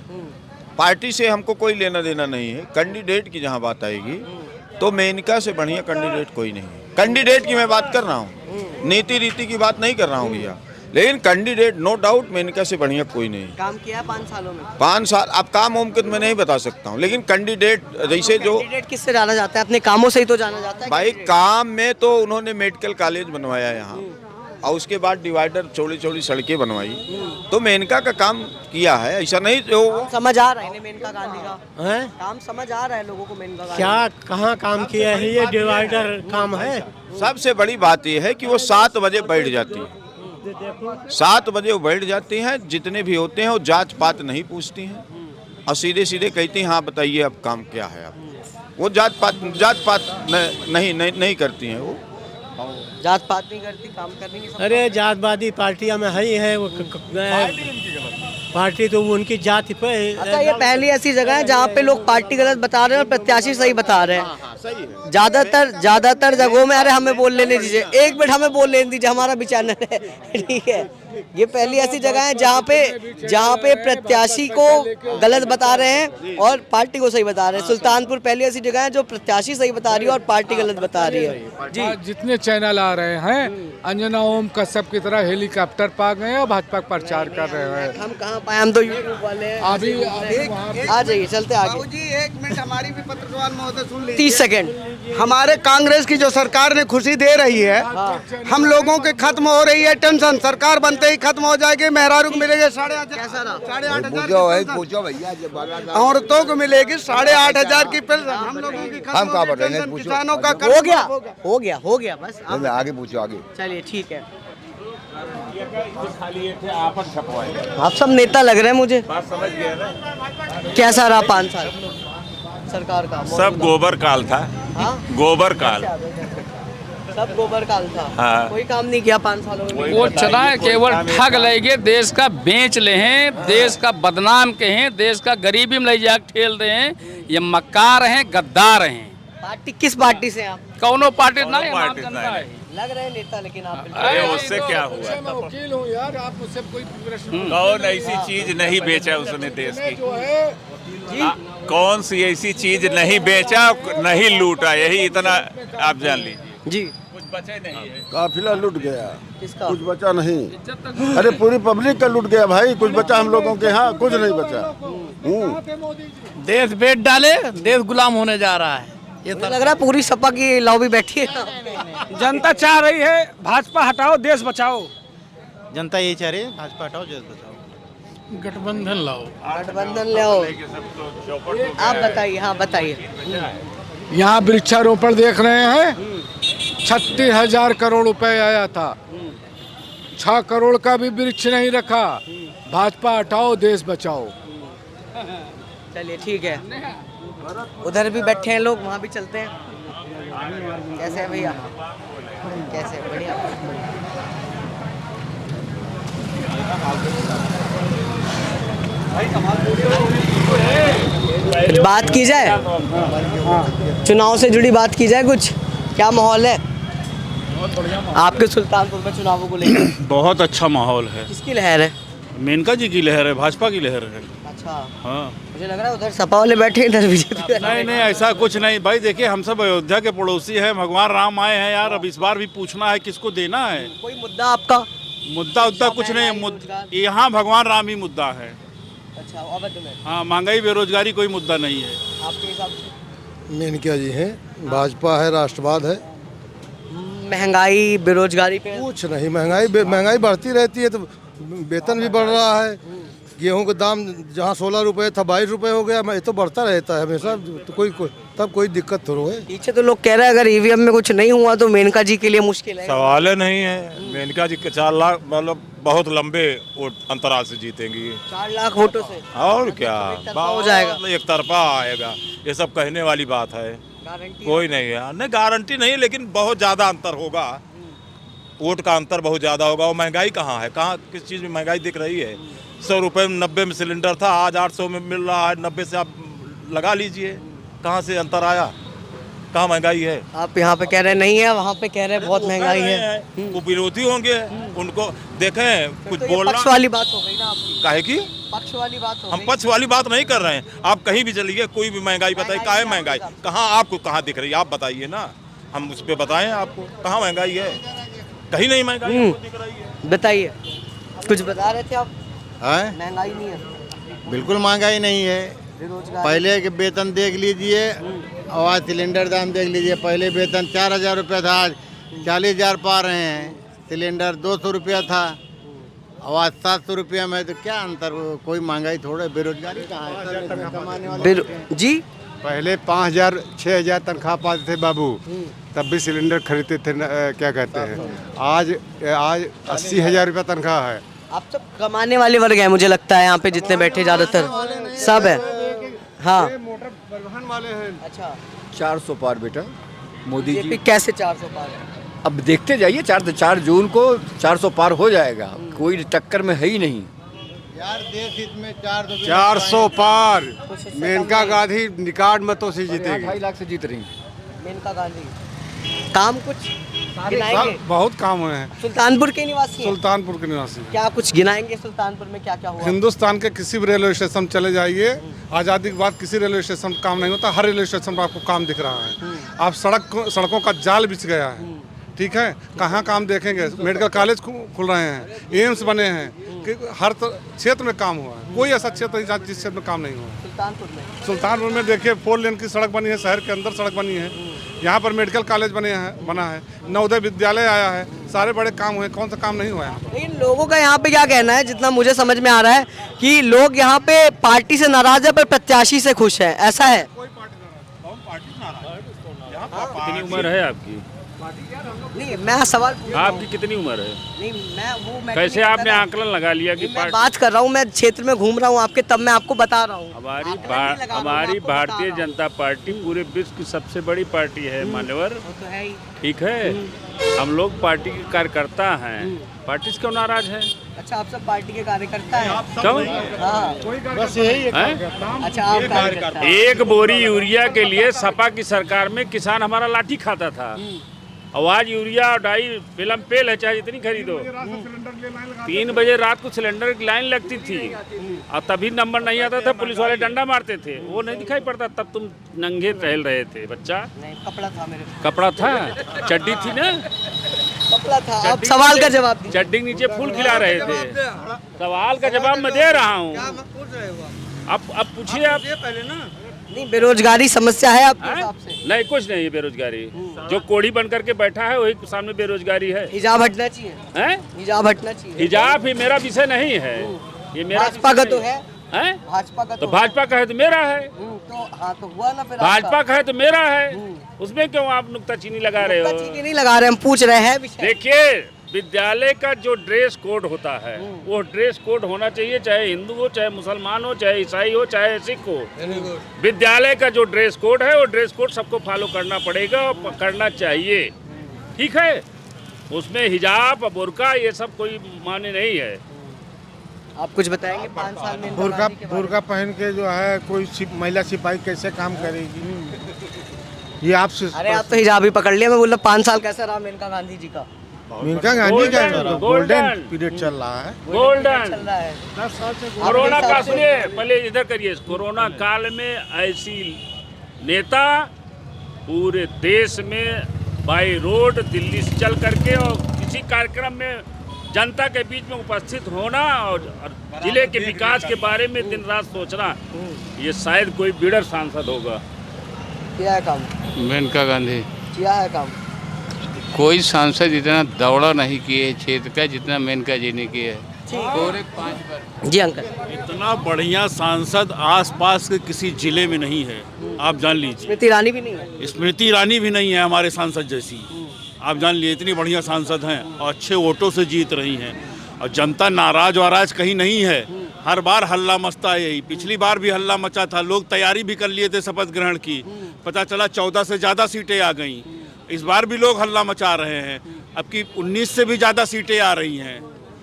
पार्टी से हमको कोई लेना देना नहीं है। कैंडिडेट की जहाँ बात आएगी तो मेनका से बढ़िया कैंडिडेट कोई नहीं है। कैंडिडेट की मैं बात कर रहा हूँ, नीति रीति की बात नहीं कर रहा हूँ भैया, लेकिन कैंडिडेट नो डाउट मेनका से बढ़िया कोई नहीं। काम किया है 5 सालों में? 5 साल अब काम मुमकिन मैं नहीं बता सकता हूँ, लेकिन कैंडिडेट जैसे जो कैंडिडेट किससे जाना जाता है? अपने कामों से ही तो जाना जाता है भाई। काम में तो उन्होंने मेडिकल कॉलेज बनवाया यहाँ, और उसके बाद डिवाइडर चौड़ी चौड़ी सड़कें बनवाई, तो मेनका का काम किया है। ऐसा नहीं जो समझ आ रहा है मेनका गांधी का है? काम समझ आ रहा है लोगों को मेनका गांधी क्या कहाँ काम किया है? ये डिवाइडर काम है। सबसे बड़ी बात यह है कि वो 7 बजे बैठ जाती है, 7 बजे वो बैठ जाती हैं, जितने भी होते हैं वो जात पात नहीं पूछती हैं और सीधे सीधे कहती हैं हाँ बताइए अब काम क्या है आप। वो जात पात नहीं करती हैं, वो जात पात नहीं करती, काम करनी नहीं। अरे जातवादी पार्टियां में है वो पार्टी तो उनकी जाति पे। अच्छा, ये पहली ऐसी जगह है जहाँ पे लोग पार्टी गलत बता रहे हैं और प्रत्याशी सही बता रहे हैं। ज्यादातर जगहों में अरे हमें बोल लेने दीजिए, 1 मिनट हमें बोल लेने दीजिए, हमारा भी चैनल है, ठीक है। ये पहली ऐसी जगह है जहाँ पे प्रत्याशी को गलत बता रहे हैं और पार्टी को सही बता रहे हैं। सुल्तानपुर पहली ऐसी जगह है जो प्रत्याशी सही बता रही है और पार्टी गलत बता रही है। जी, जितने चैनल आ रहे हैं अंजना ओम कश्यप की तरह हेलीकॉप्टर पा गए हैं, भाजपा का प्रचार कर रहे हैं। हम कहाँ पाए, हम तो यूट्यूब वाले हैं। अभी आ जाइए, चलते आगे। बाबूजी 1 मिनट, हमारी भी पत्रकार महोदय सुन लीजिए। 30 सेकंड। हमारे कांग्रेस की जो सरकार ने खुशी दे रही है, हम लोगों के खत्म हो रही है टेंशन। सरकार बनते ही खत्म हो जाएगी, मेहरारू को मिलेंगे 8,500, औरतों को मिलेगी 8,500 की पेंशन। हम लोगों की हम कहाँ बढ़ रहे हैं? किसानों का हो गया बस। आगे पूछो आगे। चलिए ठीक है। आप सब नेता लग रहे हैं मुझे। बात समझ गए ना? कैसा रहा 5 साल सरकार का? सब गोबर काल था। हाँ? गोबर काल, सब गोबर काल था। हाँ। कोई काम नहीं किया 5 सालों में। वो चला है केवल ठग लेंगे, देश का बेच ले हैं, देश का बदनाम के हैं, देश का गरीबी में ले जाकर ठेल रहे हैं। ये मक्कार हैं, गद्दार हैं। पार्टी किस पार्टी से आप? कौनो पार्टी नहीं लग रहे हैं नेता, लेकिन आप उससे क्या हुआ? मैं वकील हूँ यार, आप मुझसे कोई प्रश्न। कौन ऐसी चीज नहीं बेचा उसने देश की? जो है कौन सी ऐसी चीज नहीं बेचा, नहीं लूटा, यही इतना आप जान लीजिए जी। कुछ बचे नहीं है। काफिला लूट गया, किसका? कुछ बचा नहीं। अरे पूरी पब्लिक का लूट गया भाई, कुछ बचा हम लोगों के यहाँ कुछ नहीं बचा। देश बेच डाले, देश गुलाम होने जा रहा है। ये तो लग रहा है पूरी सपा की लॉबी बैठी है। जनता चाह रही है भाजपा हटाओ देश बचाओ। जनता यही चाह रही है भाजपा हटाओ देश बचाओ। गठबंधन लाओ, गठबंधन लाओ। आप बताइए। हाँ बताइए। यहाँ वृक्षारोपण देख रहे हैं, 36,000 करोड़ रुपए आया था, 6 करोड़ का भी वृक्ष नहीं रखा। भाजपा हटाओ देश बचाओ। चलिए ठीक है। उधर भी बैठे हैं लोग, वहाँ भी चलते हैं। कैसे है भैया? कैसे? बढ़िया। बात की जाए, चुनाव से जुड़ी बात की जाए, कुछ क्या माहौल है आपके सुल्तानपुर में चुनावों को लेकर? बहुत अच्छा माहौल है। किसकी लहर है? मेनका जी की लहर है, भाजपा की लहर है। अच्छा, हाँ, मुझे लग रहा है उधर सपा वाले बैठे, इधर बीजेपी। नहीं ऐसा कुछ नहीं भाई। देखिए हम सब अयोध्या के पड़ोसी हैं, भगवान राम आए हैं यार। अब इस बार भी पूछना है किसको देना है। कोई मुद्दा आपका? मुद्दा कुछ नहीं, यहाँ भगवान राम ही मुद्दा है। अच्छा, अवध में? हाँ, महंगाई बेरोजगारी कोई मुद्दा नहीं है। आपके हिसाब से? मेनका जी हैं, भाजपा है, राष्ट्रवाद है। महंगाई बेरोजगारी पे कुछ नहीं, महंगाई बढ़ती रहती है तो वेतन भी बढ़ रहा है। गेहूं का दाम जहां 16 रुपए था 22 रुपए हो गया। ये तो बढ़ता रहता है हमेशा, तो कोई दिक्कत थोड़ा है। पीछे तो लोग कह रहे हैं अगर ईवीएम में कुछ नहीं हुआ तो मेनका जी के लिए मुश्किल है। सवाल नहीं है, मेनका जी के 4 लाख मतलब बहुत लंबे अंतराल से जीतेंगी। 4 लाख वोटों से? और क्या हो जाएगा, एक तरफा आएगा। ये सब कहने वाली बात है, कोई नहीं है। नहीं गारंटी नहीं, लेकिन बहुत ज़्यादा अंतर होगा। वोट का अंतर बहुत ज़्यादा होगा। और महंगाई कहाँ है, कहाँ किस चीज़ में महंगाई दिख रही है? 100 रुपये में 90 में सिलेंडर था, आज 800 में मिल रहा है। 90 से आप लगा लीजिए, कहाँ से अंतर आया, कहाँ महंगाई है? आप यहाँ पे कह रहे नहीं है, वहाँ पे कह रहे बहुत महंगाई है। वो विरोधी होंगे, उनको देखें कुछ तो बोलना। पक्ष वाली बात हो गई ना आपकी। काहे की? पक्ष वाली बात हो हम गई। पक्ष वाली बात नहीं कर रहे हैं। आप कहीं भी चलिए, कोई भी महंगाई बताइए, कहाँ है महंगाई, कहाँ आपको कहाँ दिख रही है, आप बताइए ना, हम उस पर बताएं आपको कहाँ महंगाई है, कहीं नहीं महंगाई आपको दिख रही है। बताइए, कुछ बता रहे थे आप? है महंगाई नहीं है, बिल्कुल महंगाई नहीं है। बेरोजगारी। पहले के वेतन देख लीजिए और आज सिलेंडर दाम देख लीजिए। पहले वेतन 4,000 रुपया था, आज 40,000 पा रहे हैं। सिलेंडर 200 रुपया था और आज 700 रुपया में, तो क्या अंतर, कोई महंगाई थोड़ा, बेरोजगारी कहाँ है? कमाने वाले जी पहले 5,000 6,000 तनख्वाह पाते थे बाबू, तब भी सिलेंडर खरीदते थे क्या कहते हैं। आज 80,000 रुपया तनख्वाह है। आप सब कमाने वाले वर्ग हैं, मुझे लगता है यहाँ पे जितने बैठे ज़्यादातर सब है। हाँ, मोटर परिवहन वाले हैं। अच्छा, 400 पार बेटा, मोदी जी। कैसे 400 पार है? अब देखते जाइए, 4 जून को 400 पार हो जाएगा, कोई टक्कर में है ही नहीं। यार देश हित में 400 पार। मेनका गांधी निकाड मतों से जीतेगी। 2.5 लाख से जीत रही। मेनका गांधी काम कुछ गिनाएंगे? बहुत काम हुए हैं। सुल्तानपुर के निवासी हैं? सुल्तानपुर के निवासी। क्या कुछ गिनाएंगे सुल्तानपुर में क्या क्या हुआ? हिंदुस्तान के किसी भी रेलवे स्टेशन चले जाइए, आज़ादी के बाद किसी रेलवे स्टेशन काम नहीं होता, हर रेलवे स्टेशन पर आपको काम दिख रहा है। आप सड़कों का जाल बिछ गया है, ठीक है। कहाँ काम देखेंगे? मेडिकल कॉलेज खुल रहे हैं, एम्स बने हैं, कि हर क्षेत्र में काम हुआ है। कोई ऐसा क्षेत्र नहीं जहाँ जिस क्षेत्र में काम नहीं हुआ। सुल्तानपुर में देखिए 4 लेन की सड़क बनी है, शहर के अंदर सड़क बनी है, यहाँ पर मेडिकल कॉलेज बना है, नवोदय विद्यालय आया है, सारे बड़े काम हुए, कौन सा काम नहीं हुआ है। लेकिन लोगों का यहाँ पे क्या कहना है, जितना मुझे समझ में आ रहा है कि लोग यहाँ पे पार्टी से नाराज है पर प्रत्याशी से खुश है, ऐसा है? कितनी उम्र है आपकी? नहीं, मैं सवाल आपकी कितनी उम्र है? नहीं, मैं कैसे आपने आकलन लगा लिया कि मैं बात कर रहा हूँ, मैं क्षेत्र में घूम रहा हूँ आपके, तब मैं आपको बता रहा हूँ। हमारी भारतीय जनता पार्टी पूरे विश्व की सबसे बड़ी पार्टी है मान्यवर, ठीक है। हम लोग पार्टी के कार्यकर्ता हैं, पार्टी से क्यों नाराज है? अच्छा, आप सब पार्टी के कार्यकर्ता हैं? क्यों? बस यही है। अच्छा, आप कार्यकर्ता हैं। एक बोरी यूरिया के लिए सपा की सरकार में किसान हमारा लाठी खाता था, और आज यूरिया और डाई फिल्म पेल है, चाहे जितनी खरीदो। 3 बजे रात को सिलेंडर की लाइन लगती थी और तभी नंबर नहीं आता था, पुलिस वाले डंडा मारते थे, वो नहीं दिखाई पड़ता। तब तुम नंगे टहल रहे थे बच्चा। नहीं, कपड़ा था मेरे पास। कपड़ा था, चड्डी थी ना, कपड़ा था। अब सवाल का जवाब दीजिए। चड्डी के नीचे फूल खिला रहे थे। सवाल का जवाब मैं दे रहा हूँ, अब पूछिए आप। पहले ना, नहीं, बेरोजगारी समस्या है आपके हिसाब से? नहीं, कुछ नहीं है बेरोजगारी। जो कोढ़ी बन करके बैठा है वही सामने बेरोजगारी है। हिजाब हटना चाहिए, हैं? हिजाब हटना चाहिए। हिजाब ही मेरा विषय नहीं है, ये मेरा भाजपा का तो है, हैं? भाजपा का तो भाजपा का है तो मेरा है, तो हाँ, तो हुआ ना फिर। भाजपा का है तो मेरा है, उसमें क्यों आप नुक्ताचीनी लगा रहे हो? नुक्ताचीनी नहीं लगा रहे, हम पूछ रहे हैं विषय। देखिए, विद्यालय का जो ड्रेस कोड होता है वो ड्रेस कोड होना चाहिए, चाहे हिंदू हो, चाहे मुसलमान हो, चाहे ईसाई हो, चाहे सिख हो। विद्यालय का जो ड्रेस कोड है वो ड्रेस कोड सबको फॉलो करना पड़ेगा और करना चाहिए, ठीक है। उसमें हिजाब बुर्का ये सब कोई माने नहीं है। आप कुछ बताएंगे 5 साल में? बुर्का पहन के जो है कोई महिला सिपाही कैसे काम करेगी, ये आपसे। अरे आप तो हिजाब ही पकड़ लिया, मैं बोला 5 साल कैसा रहा मेनका गांधी जी का? मेनका गांधी का गोल्डन पीरियड चल रहा है। गोल्डन चल रहा है। कोरोना का, सुनिए पहले इधर करिए। कोरोना काल में ऐसी नेता पूरे देश में बाई रोड दिल्ली से चल करके और किसी कार्यक्रम में जनता के बीच में उपस्थित होना और जिले के विकास के बारे में दिन रात सोचना, ये शायद कोई बिडर सांसद होगा। क्या है काम? मेनका गांधी क्या है काम? कोई सांसद इतना दौड़ा नहीं किए क्षेत्र का जितना मेनका जी ने किया है। जी अंकल, इतना बढ़िया सांसद आसपास के किसी जिले में नहीं है, आप जान लीजिए। स्मृति ईरानी भी नहीं है? स्मृति ईरानी भी नहीं है हमारे सांसद जैसी, आप जान लीजिए। इतनी बढ़िया सांसद हैं और अच्छे वोटों से जीत रही हैं, और जनता नाराज वाराज कहीं नहीं है। हर बार हल्ला मचता है, यही पिछली बार भी हल्ला मचा था। लोग तैयारी भी कर लिए थे शपथ ग्रहण की, पता चला 14 से ज़्यादा सीटें आ गईं। इस बार भी लोग हल्ला मचा रहे हैं, अब की 19 से भी ज़्यादा सीटें आ रही हैं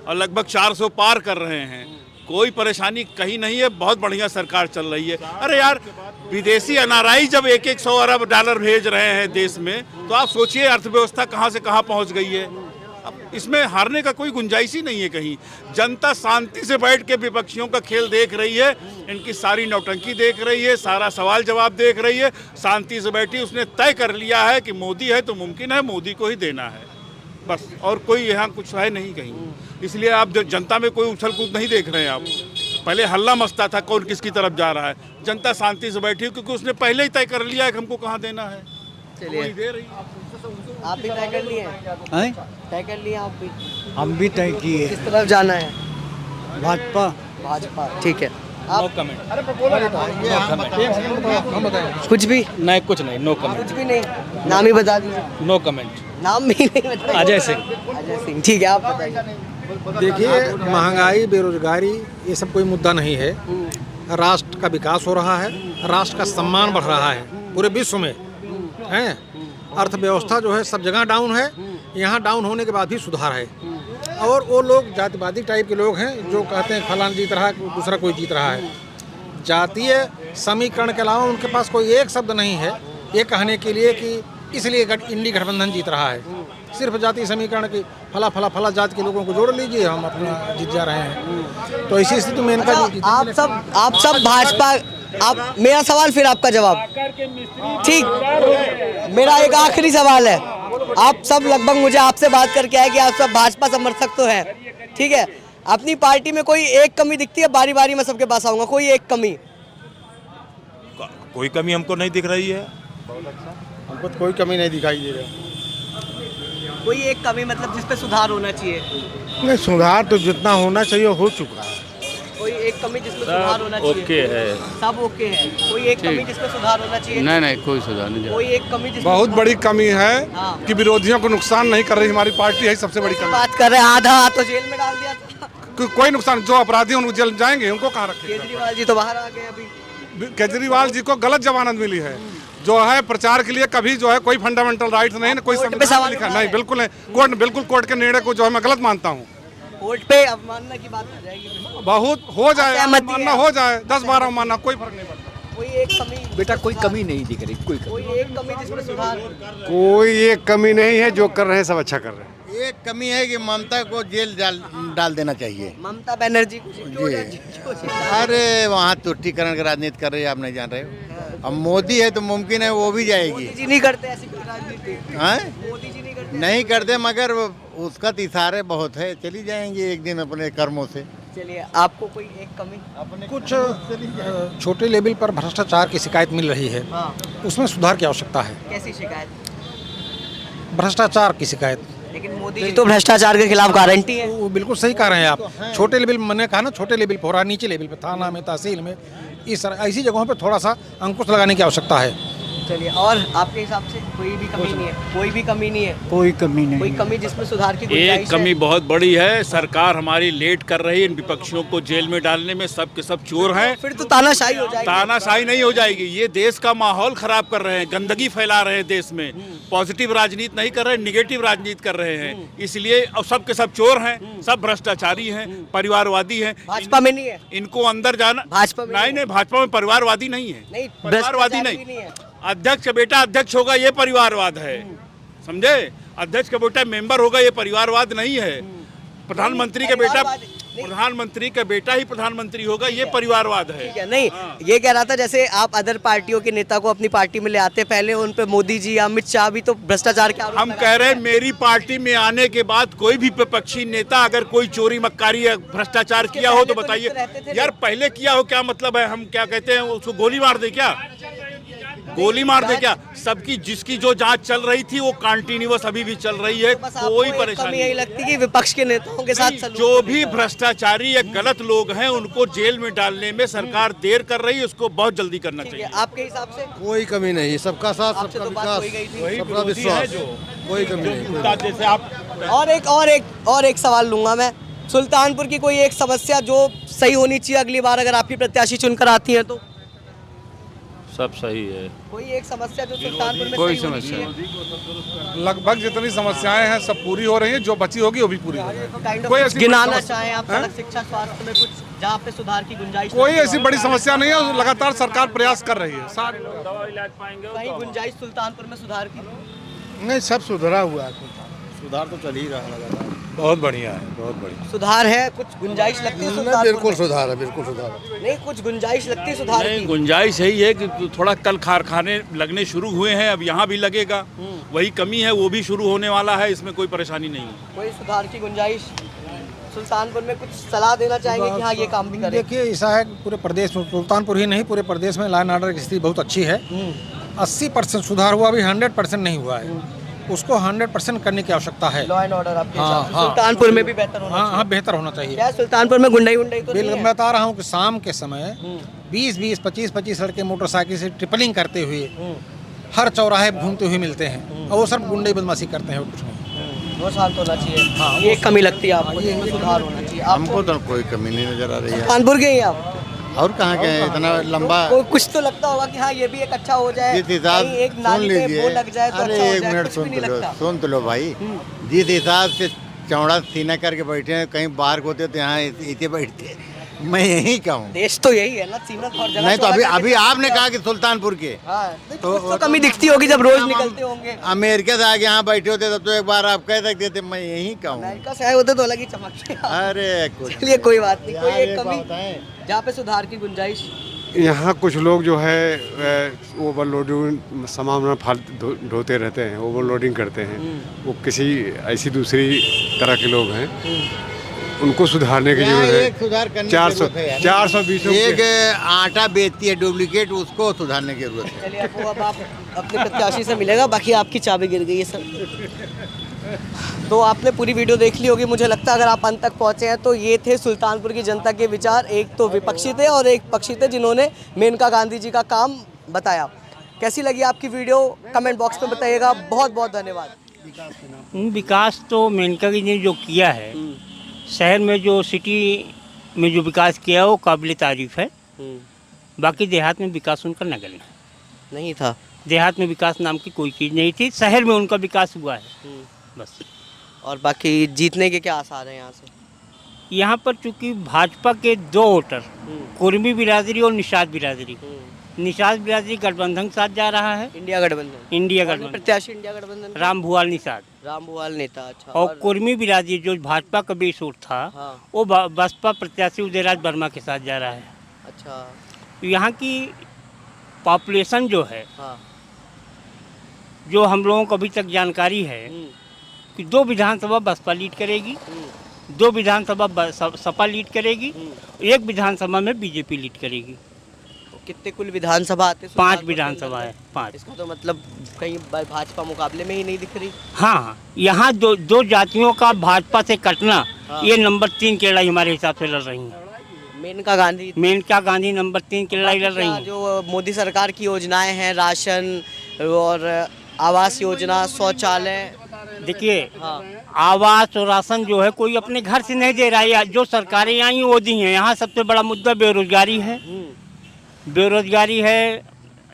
और लगभग 400 पार कर रहे हैं। कोई परेशानी कहीं नहीं है, बहुत बढ़िया सरकार चल रही है। अरे यार, विदेशी एनआरआई जब 100 अरब डॉलर भेज रहे हैं देश में, तो आप सोचिए अर्थव्यवस्था कहाँ से कहाँ पहुँच गई है। अब इसमें हारने का कोई गुंजाइश ही नहीं है कहीं। जनता शांति से बैठ के विपक्षियों का खेल देख रही है, इनकी सारी नौटंकी देख रही है, सारा सवाल जवाब देख रही है, शांति से बैठी। उसने तय कर लिया है कि मोदी है तो मुमकिन है मोदी को ही देना है, बस। और कोई यहाँ कुछ है नहीं कहीं। इसलिए आप जनता में कोई उछल कूद नहीं देख रहे हैं आप। पहले हल्ला मचता था कौन किसकी तरफ जा रहा है, जनता शांति से बैठी क्योंकि उसने पहले ही तय कर लिया है कि हमको कहाँ देना है। चलिए दे रही आप भी तय कर लिए हैं? तय कर लिए आप भी? हम भी तय किए। किस तरफ जाना है? भाजपा। भाजपा, ठीक है। आप कमेंट। कुछ भी नहीं, कुछ नहीं, नो कमेंट। कुछ भी नहीं, नाम ही बता दीजिए। No comment. नाम भी नहीं बताइए। अजय सिंह। अजय सिंह, ठीक है, आप बताइए। देखिए, महंगाई, बेरोजगारी ये सब कोई मुद्दा नहीं है। राष्ट्र का विकास हो रहा है, राष्ट्र का सम्मान बढ़ रहा है पूरे विश्व में, हैं। अर्थव्यवस्था जो है सब जगह डाउन है, यहाँ डाउन होने के बाद भी सुधार है। और वो लोग जातिवादी टाइप के लोग हैं जो कहते हैं फलाना जीत रहा है, दूसरा कोई जीत रहा है। जातीय समीकरण के अलावा उनके पास कोई एक शब्द नहीं है ये कहने के लिए कि इसलिए इंडी गठबंधन जीत रहा है। सिर्फ जातीय समीकरण की फला जात के लोगों को जोड़ लीजिए, हम अपना जीत जा रहे हैं। तो इसी स्थिति में इनका आप सब भाजपा। आप, मेरा सवाल फिर आपका जवाब, ठीक। मेरा एक आखिरी सवाल है, आप सब लगभग मुझे आपसे बात करके आए कि आप सब भाजपा समर्थक तो हैं, ठीक है। अपनी पार्टी में कोई एक कमी दिखती है? बारी बारी में सबके पास आऊंगा। कोई एक कमी? कोई कमी हमको नहीं दिख रही है। हमको तो कोई कमी नहीं दिखाई दे रही। कोई एक कमी मतलब जिस पे सुधार होना चाहिए? नहीं, सुधार तो जितना होना चाहिए हो चुका है। कोई एक कमी जिसमें सुधार होना चाहिए? ओके है, सब ओके है। कोई एक कमी जिसमें सुधार होना चाहिए? नहीं, कोई सुधार नहीं। कोई एक कमी जिसमें बहुत बड़ी कमी है कि विरोधियों को नुकसान नहीं कर रही हमारी पार्टी है, सबसे बड़ी कमी। बात कर रहे हैं, आधा तो जेल में डाल दिया था। कोई नुकसान, जो अपराधी उनको जेल जाएंगे उनको कहाँ रखेंगे? केजरीवाल जी तो बाहर आ गए अभी। केजरीवाल जी को गलत जमानत मिली है, जो है प्रचार के लिए कभी जो है कोई फंडामेंटल राइट नहीं, कोई संविधान लिखा नहीं, बिल्कुल नहीं। कोर्ट के निर्णय को जो है मैं गलत मानता हूँ। कोर्ट पे अवमानना की बात आ जाएगी, बहुत हो जाए, मानना हो जाए, 10-12 मानना कोई फर्क नहीं पड़ता। कोई एक कमी बेटा, कोई कमी नहीं दिख रही, कोई एक कमी जिसमें सुधार? कोई एक कमी नहीं है, जो कर रहे हैं सब अच्छा कर रहे हैं। एक कमी है कि ममता को जेल डाल देना चाहिए। ममता बनर्जी को जी। अरे वहाँ तुष्टीकरण की राजनीति कर रहे हैं, आप नहीं जान रहे हो। अब मोदी है तो मुमकिन है वो भी जाएगी। मोदी जी नहीं करते ऐसी राजनीति? मोदी जी नहीं करते, मगर उसका तो इशारे बहुत है, चली जाएंगे एक दिन अपने कर्मों से। चलिए, आपको कोई एक कमी? कुछ छोटे लेवल पर भ्रष्टाचार की शिकायत मिल रही है, उसमें सुधार की आवश्यकता है। कैसी शिकायत? भ्रष्टाचार की शिकायत। लेकिन मोदी जी तो भ्रष्टाचार के खिलाफ गारंटी है। वो बिल्कुल सही कह रहे हैं आप। छोटे लेवल, मैंने कहा ना, छोटे लेवल पर हो रहा है, नीचे लेवल पे, थाना में, तहसील में, इस ऐसी जगहों पे थोड़ा सा अंकुश लगाने की आवश्यकता है। चलिए, और आपके हिसाब से कोई भी कमी नहीं है? कोई भी कमी नहीं है? कोई कमी नहीं। कोई कमी जिसमें सुधार की गुंजाइश है? एक कमी बहुत बड़ी है, सरकार हमारी लेट कर रही है इन विपक्षियों को जेल में डालने में। सब के सब चोर हैं। फिर तो तानाशाही हो जाएगी। तानाशाही नहीं हो जाएगी, ये देश का माहौल खराब कर रहे हैं, गंदगी फैला रहे हैं देश में। पॉजिटिव राजनीति नहीं कर रहे, निगेटिव राजनीति कर रहे हैं। इसलिए अब सब के सब चोर हैं, सब भ्रष्टाचारी हैं, परिवारवादी हैं। भाजपा में नहीं है इनको अंदर जाना। भाजपा में नहीं, भाजपा में परिवारवादी नहीं है, परिवारवादी नहीं। अध्यक्ष का बेटा अध्यक्ष होगा ये परिवारवाद है, समझे। अध्यक्ष का बेटा मेंबर होगा ये परिवारवाद नहीं है। प्रधानमंत्री का बेटा ही प्रधानमंत्री होगा ये परिवारवाद है। ठीक है, नहीं ये कह रहा था जैसे आप अदर पार्टियों के नेता को अपनी पार्टी में ले आते, पहले उन पे मोदी जी, अमित शाह भी तो भ्रष्टाचार के आरोप हम कह रहे हैं मेरी पार्टी में आने के बाद कोई भी विपक्षी नेता अगर कोई चोरी मक्कारी या भ्रष्टाचार किया हो तो बताइए। यार पहले किया हो क्या मतलब है? हम क्या कहते हैं उसको गोली मार दे क्या? गोली मार दे क्या? सबकी जिसकी जो जांच चल रही थी वो कंटिन्यूअस अभी भी चल रही है, कोई परेशानी यही लगती कि विपक्ष के नेताओं के साथ जो भी भ्रष्टाचारी या गलत लोग हैं उनको जेल में डालने में सरकार देर कर रही है, उसको बहुत जल्दी करना चाहिए। आपके हिसाब से कोई कमी नहीं, सबका साथ, सबका विकास, सबका विश्वास, कोई कमी नहीं। जैसे आप और एक सवाल लूंगा मैं, सुल्तानपुर की कोई एक समस्या जो सही होनी चाहिए अगली बार अगर आपकी प्रत्याशी चुनकर आती है तो? सब सही है। कोई एक समस्या जो सुल्तानपुर में कोई सही होनी समस्या चाहिए? लगभग जितनी समस्याएं हैं सब पूरी हो रही हैं, जो बची होगी वो भी पूरी हो रही है। कोई ऐसी गिनाना चाहें आप सड़क, शिक्षा, स्वास्थ्य में कुछ जहाँ पे सुधार की गुंजाइश? कोई ऐसी बड़ी समस्या नहीं है, लगातार सरकार प्रयास कर रही है। कहीं गुंजाइश सुल्तानपुर में सुधार की? नहीं, सब सुधरा हुआ है। सुधार तो चल ही रहा है लगातार। बहुत बढ़िया है, बहुत बढ़िया। सुधार है, कुछ गुंजाइश लगती है सुधार? बिल्कुल सुधार है, बिल्कुल सुधार है। नहीं, कुछ गुंजाइश लगती है सुधार नहीं, की? गुंजाइश यही है कि थोड़ा कल कारखाने लगने शुरू हुए हैं, अब यहाँ भी लगेगा, वही कमी है, वो भी शुरू होने वाला है, इसमें कोई परेशानी नहीं है। कोई सुधार की गुंजाइश सुल्तानपुर में? कुछ सलाह देना चाहेंगे कि हाँ ये काम भी करें? देखिए, ऐसा है पूरे प्रदेश में, सुल्तानपुर ही नहीं पूरे प्रदेश में लॉ एंड ऑर्डर की स्थिति बहुत अच्छी है। 80% सुधार हुआ, अभी 100% नहीं हुआ है। उसको 100% करने की आवश्यकता है। लॉ एंड ऑर्डर आपके हिसाब से सुल्तानपुर में भी बेहतर होना चाहिए? हाँ, बेहतर होना चाहिए। क्या सुल्तानपुर में गुंडाई तो नहीं है? मैं बता रहा हूँ कि शाम के समय 20-20, 25-25 लड़के मोटरसाइकिल से ट्रिपलिंग करते हुए हर चौराहे घूमते हुए मिलते हैं, और वो सब गुंडे बदमाशी करते हैं, और कुछ नहीं। वो शांत होना चाहिए। हाँ, ये कमी लगती है आपको? इसमें सुधार होना चाहिए। हमको तो कोई कमी नहीं नजर आ रही है। सुल्तानपुर के ही आप? और कहाँ के हैं? इतना लंबा कुछ तो लगता होगा कि हाँ ये भी एक अच्छा हो जाए, जिस हिसाब कहीं एक नाली पे वो लग जाए तो अरे अच्छा हो एक जाए, मिनट कुछ भी नहीं लगता। सुन तो लो भाई, जिस हिसाब से चौड़ा सीना करके बैठे हैं, कहीं बाहर होते तो यहाँ इतने बैठते हैं। मैं यही कहूँ, देश तो यही है ना, सीना तो हर जगह। नहीं तो अभी आपने कहा कि सुल्तानपुर के, तो कमी दिखती होगी जब रोज निकलते होंगे। अमेरिका से आके यहाँ बैठे होते तब तो एक बार आप कह सकते थे। मैं यही कहूँ, अमेरिका से आए होते तो अलग ही चमकते। अरे चलिए कोई बात नहीं, कोई एक कमी जहाँ पे सुधार की गुंजाइश? यहाँ कुछ लोग जो है ओवरलोडिंग सामान फालतू ढोते रहते हैं, ओवरलोडिंग करते हैं। वो किसी ऐसी दूसरी तरह के लोग हैं, उनको सुधारने की जरूरत है। एक सुधार करने की 420 एक आटा बेचती है डुप्लीकेट, उसको सुधारने की जरूरत है। चलिए अब आप अपने प्रत्याशी से मिलेगा, बाकी आपकी चाबी गिर गई है सर। तो आपने पूरी वीडियो देख ली होगी, मुझे लगता है अगर आप अंत तक पहुंचे हैं तो ये थे सुल्तानपुर की जनता के विचार। एक तो विपक्षी थे और एक पक्षी थे जिन्होंने मेनका गांधी जी का काम बताया। कैसी लगी आपकी वीडियो कमेंट बॉक्स में बताइएगा। बहुत बहुत धन्यवाद। विकास तो मेनका जी ने जो किया है, शहर में जो सिटी में जो विकास किया वो काबिल तारीफ है। बाकी देहात में विकास उनका नगण्य नहीं था। देहात में विकास नाम की कोई चीज़ नहीं थी, शहर में उनका विकास हुआ है बस। और बाकी जीतने के क्या आसार हैं यहाँ से? यहाँ पर चूंकि भाजपा के 2 वोटर कुर्मी बिरादरी और निषाद बिरादरी, निषाद बिरादरी गठबंधन के साथ जा रहा है। इंडिया गठबंधन? इंडिया गठबंधन। प्रत्याशी इंडिया गठबंधन? राम भुआल निषाद। राम भुआल नेता, अच्छा। और कुर्मी बिरादरी जो भाजपा का बेस वोट था, वो बसपा प्रत्याशी उदयराज वर्मा के साथ जा रहा है। अच्छा। यहाँ की पॉपुलेशन जो है, जो हम लोगों को अभी तक जानकारी है कि 2 विधानसभा बसपा लीड करेगी, 2 विधानसभा सपा लीड करेगी, 1 विधानसभा में बीजेपी लीड करेगी। कितने कुल विधानसभा आते हैं? 5 विधानसभा है, 5। इसका तो मतलब कहीं भाजपा मुकाबले में ही नहीं दिख रही। हाँ, यहाँ दो जातियों का भाजपा से कटना, ये नंबर 3 की लड़ाई हमारे हिसाब से लड़ रही है। मेनका गांधी नंबर 3 की लड़ाई लड़ रही है। जो मोदी सरकार की योजनाएं हैं, राशन और आवास योजना, शौचालय, देखिए आवास और राशन जो है कोई अपने घर से नहीं दे रहा है। जो सरकारें आई वो दी हैं। यहाँ सबसे बड़ा मुद्दा बेरोजगारी है, बेरोजगारी है,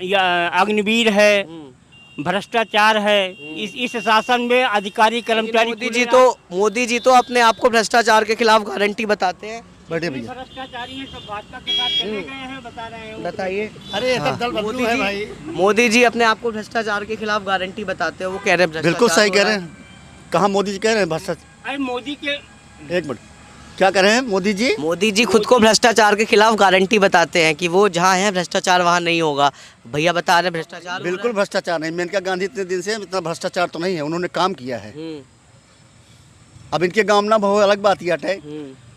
या अग्निवीर है, भ्रष्टाचार है। इस शासन में अधिकारी कर्मचारी मोदी जी तो अपने आप को भ्रष्टाचार के खिलाफ गारंटी बताते हैं। बड़े भैया भ्रष्टाचारी हैं, सब भाजपा के साथ चले गए हैं, बता रहे हैं। बताइए। अरे मोदी है भाई। मोदी जी अपने आप को भ्रष्टाचार के खिलाफ गारंटी बताते हैं, वो कह रहे हैं बिल्कुल सही कह रहे हैं। कहाँ मोदी जी कह रहे हैं भ्रष्टाचार? अरे मोदी के एक मिनट, क्या कर रहे हैं मोदी जी? मोदी जी खुद को भ्रष्टाचार के खिलाफ गारंटी बताते हैं कि वो जहाँ है भ्रष्टाचार वहाँ नहीं होगा। भैया बता रहे हैं भ्रष्टाचार बिल्कुल भ्रष्टाचार नहीं। मेनका गांधी इतने दिन से इतना भ्रष्टाचार तो नहीं है, उन्होंने काम किया है। अब इनके गाँव ना बहुत अलग बात ही है,